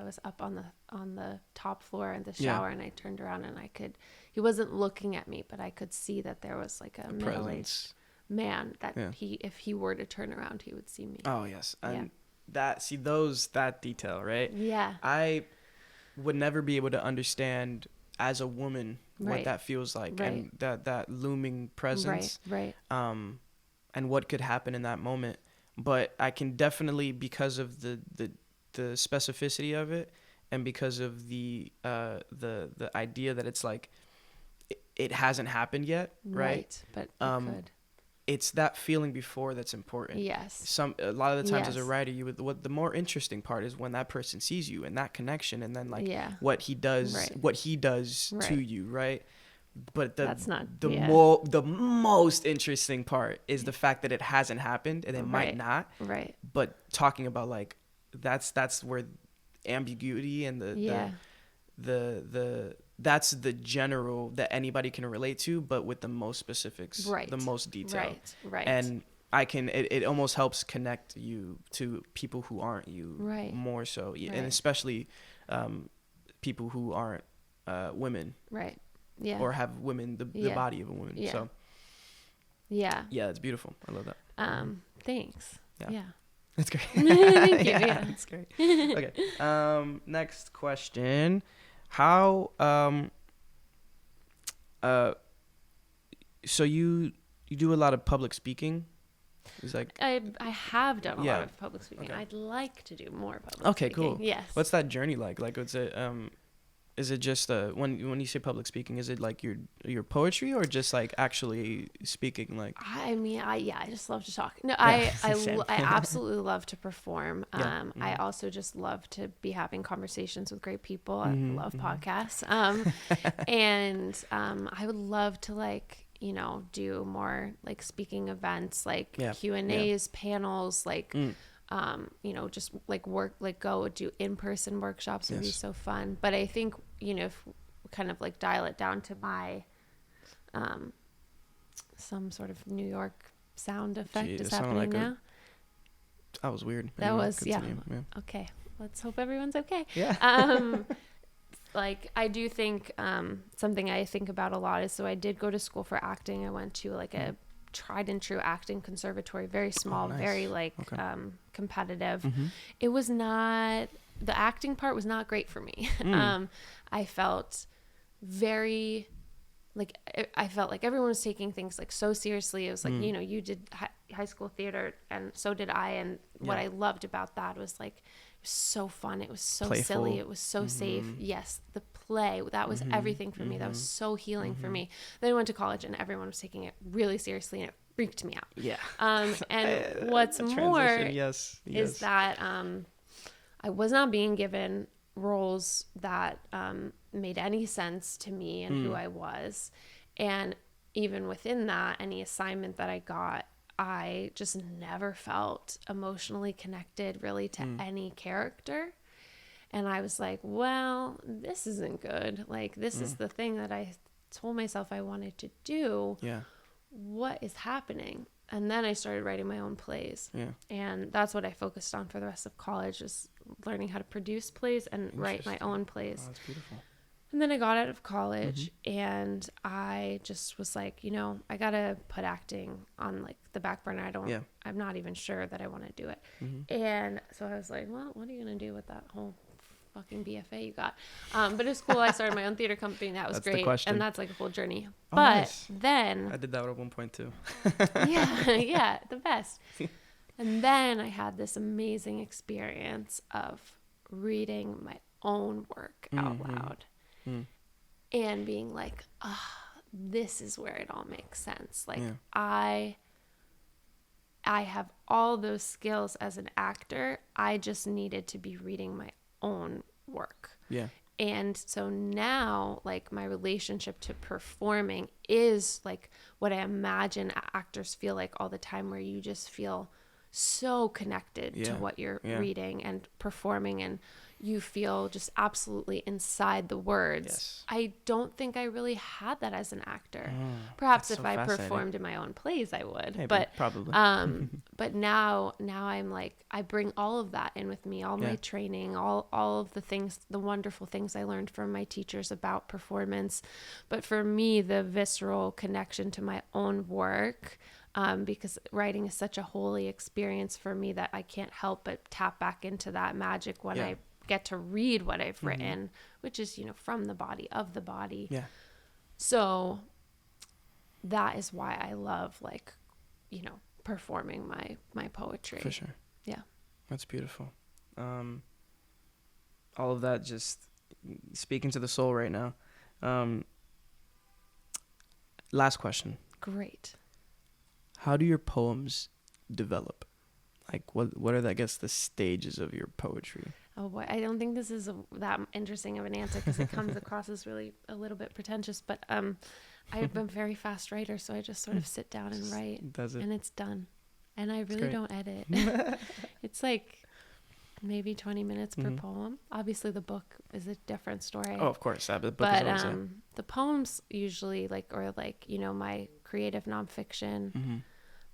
was up on the top floor in the shower, and I turned around, and he wasn't looking at me, but I could see that there was like a middle-aged man that if he were to turn around, he would see me. Oh yes. And that detail, right? Yeah. I would never be able to understand as a woman what that feels like, and that looming presence, and what could happen in that moment. But I can definitely, because of the specificity of it, and because of the idea that it's like it hasn't happened yet, right? But it could. It's that feeling before that's important. Yes. A lot of the times as a writer, the more interesting part is when that person sees you and that connection, and then like what he does to you, right? But the most interesting part is the fact that it hasn't happened, and it might not. Right. But talking about like, that's where ambiguity and the that's the general that anybody can relate to, but with the most specifics, the most detail. Right. And it almost helps connect you to people who aren't you, more so, and especially people who aren't women, or have women the body of a woman. So it's beautiful. I love that. Thanks. Yeah. That's great. Thank you. Yeah, that's great. Okay. Next question. How so you do a lot of public speaking? Is like I have done a lot of public speaking. Okay. I'd like to do more public speaking. Okay, cool. Yes. What's that journey like? Like, is it just when you say public speaking, is it like your poetry, or just like actually speaking? Like, I mean, I just love to talk. No, I absolutely love to perform. I also just love to be having conversations with great people. I love podcasts. And I would love to, like, you know, do more like speaking events, like Q&As, panels, like you know, just like go do in-person workshops would be so fun. But I think, you know, if we kind of like dial it down to my some sort of New York sound effect is happening like now. That was weird. That was okay, let's hope everyone's okay. Like, I do think something I think about a lot is, so I did go to school for acting. I went to like a tried and true acting conservatory, very small, very like competitive. It was not, the acting part was not great for me. I felt very like, I felt like everyone was taking things like so seriously. It was like, you know, you did high school theater and so did I. And what I loved about that was like, it was so fun. It was so playful. Silly. It was so safe. Yes. The play, that was everything for me. That was so healing for me. Then I went to college and everyone was taking it really seriously and it freaked me out. Yeah. And what's more is that I was not being given roles that made any sense to me and who I was. And even within that, any assignment that I got, I just never felt emotionally connected really to any character. And I was like, well, this isn't good. Like, this is the thing that I told myself I wanted to do. Yeah. What is happening? And then I started writing my own plays. Yeah. And that's what I focused on for the rest of college, is learning how to produce plays and write my own plays. Oh, that's beautiful. And then I got out of college and I just was like, you know, I got to put acting on like the back burner. I'm not even sure that I want to do it. And so I was like, well, what are you going to do with that whole fucking BFA you got? But it's cool. I started my own theater company. That was great. And that's like a whole journey. But then I did that at one point too. yeah, the best. And then I had this amazing experience of reading my own work out loud. And being like, this is where it all makes sense. Like, I have all those skills as an actor. I just needed to be reading my own work. Yeah. And so now, like, my relationship to performing is like what I imagine actors feel like all the time, where you just feel so connected to what you're reading and performing, and you feel just absolutely inside the words. Yes. I don't think I really had that as an actor. Perhaps if I performed in my own plays, I would. Maybe, but probably. But now I'm like, I bring all of that in with me, all my training, all of the things, the wonderful things I learned from my teachers about performance. But for me, the visceral connection to my own work, because writing is such a holy experience for me that I can't help but tap back into that magic when I get to read what I've written, which is, you know, from the body, of the body. Yeah. So that is why I love, like, you know, performing my poetry. For sure. Yeah. That's beautiful. All of that just speaking to the soul right now. Last question. Great. How do your poems develop? Like, what are, I guess, the stages of your poetry? Oh boy, I don't think this is that interesting of an answer, because it comes across as really a little bit pretentious. But I'm a very fast writer, so I just sort of sit down and write, and it's done. And I really don't edit. It's like, maybe 20 minutes per poem. Obviously the book is a different story. Oh, of course. The book is always the poems usually my creative nonfiction,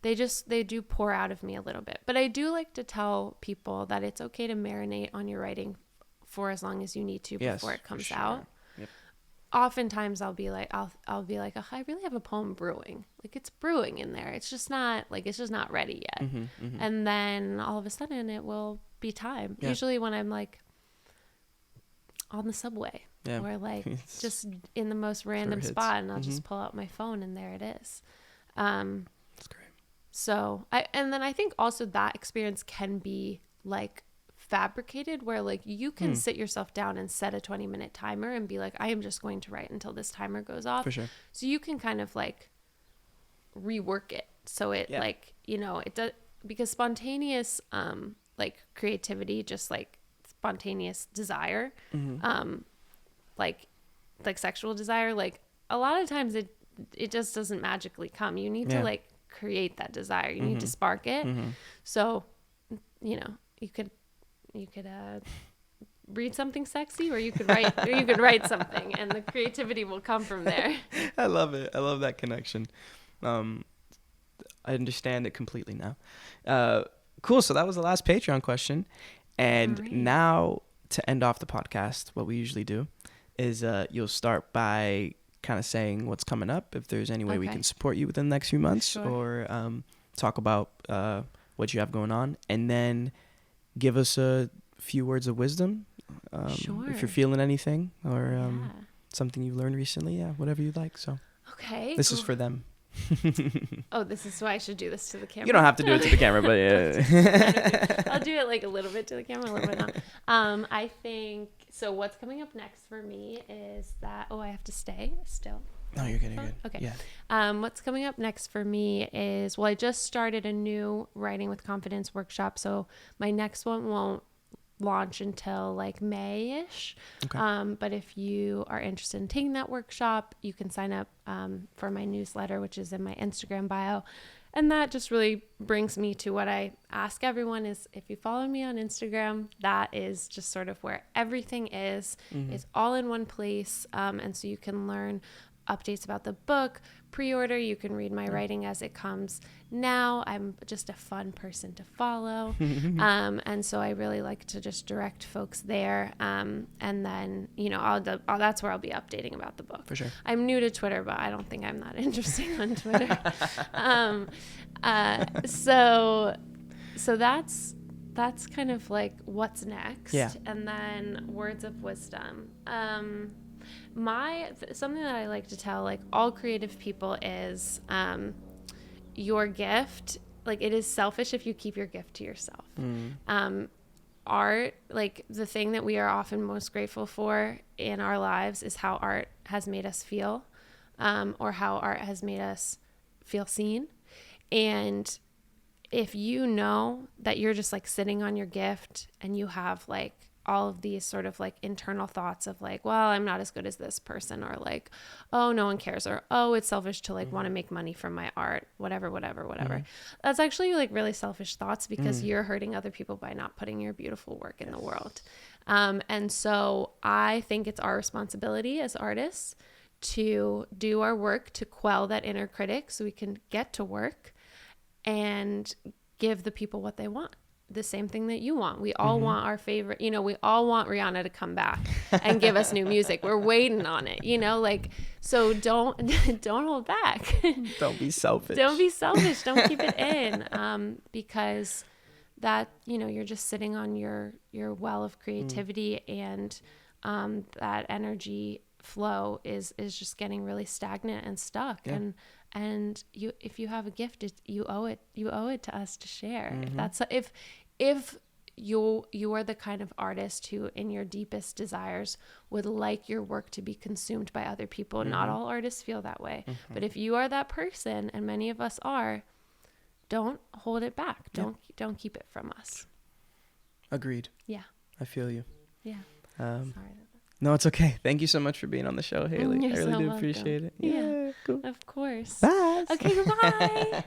they do pour out of me a little bit. But I do like to tell people that it's okay to marinate on your writing for as long as you need to before it comes out. Yep. Oftentimes I'll be like, oh, I really have a poem brewing. Like it's brewing in there. It's just not ready yet. And then all of a sudden it will be time. Yeah. Usually when I'm like on the subway or like just in the most random spot, and I'll just pull out my phone and there it is. That's great. So I think also that experience can be like fabricated, where like you can sit yourself down and set a 20-minute timer and be like, I am just going to write until this timer goes off. For sure. So you can kind of like rework it so it like, you know, it does, because spontaneous like creativity, just like spontaneous desire, like sexual desire, like a lot of times it just doesn't magically come. You need to like create that desire. You need to spark it. So, you know, you could read something sexy, or you could write something, and the creativity will come from there. I love it. I love that connection. I understand it completely now. Cool. So that was the last Patreon question. And now to end off the podcast, what we usually do is you'll start by kind of saying what's coming up, if there's any way we can support you within the next few months, or talk about what you have going on, and then give us a few words of wisdom, if you're feeling anything, or something you've learned recently, whatever you'd like. So this is for them. Oh, this is why I should do this to the camera. You don't have to do it to the camera, but I'll do it like a little bit to the camera, a little bit not. I think so. What's coming up next for me is that I have to stay still. No, you're good. You're good. Okay. Yeah. What's coming up next for me is, I just started a new Writing with Confidence workshop, so my next one won't launch until like May-ish. But if you are interested in taking that workshop, you can sign up for my newsletter, which is in my Instagram bio. And that just really brings me to what I ask everyone is, if you follow me on Instagram, that is just sort of where everything is. It's all in one place. And so you can learn updates about the book, pre-order. You can read my writing as it comes. Now I'm just a fun person to follow. And so I really like to just direct folks there. And then, you know, that's where I'll be updating about the book. For sure. I'm new to Twitter, but I don't think I'm that interesting on Twitter. So that's kind of like what's next. Yeah. And then words of wisdom. Something that I like to tell like all creative people is your gift, like it is selfish if you keep your gift to yourself. Art, like the thing that we are often most grateful for in our lives is how art has made us feel, or how art has made us feel seen. And if you know that you're just like sitting on your gift and you have like all of these sort of like internal thoughts of like, well, I'm not as good as this person, or like, oh, no one cares, or oh, it's selfish to like want to make money from my art, whatever. That's actually like really selfish thoughts, because you're hurting other people by not putting your beautiful work in the world. And so I think it's our responsibility as artists to do our work to quell that inner critic so we can get to work and give the people what they want. The same thing that you want. We all want our favorite, you know, we all want Rihanna to come back and give us new music. We're waiting on it, you know, like, so don't hold back. Don't be selfish. Don't be selfish. Don't keep it in. Because that, you know, you're just sitting on your well of creativity, and that energy flow is just getting really stagnant and stuck. And you, if you have a gift, you owe it to us to share. If you are the kind of artist who in your deepest desires would like your work to be consumed by other people, not all artists feel that way. But if you are that person, and many of us are, don't hold it back. Don't keep it from us. Agreed. Yeah. I feel you. Yeah. Sorry. No, it's okay. Thank you so much for being on the show, Haley. You're I really so do welcome. appreciate it. Yeah, cool. Of course. Bye. Okay, goodbye.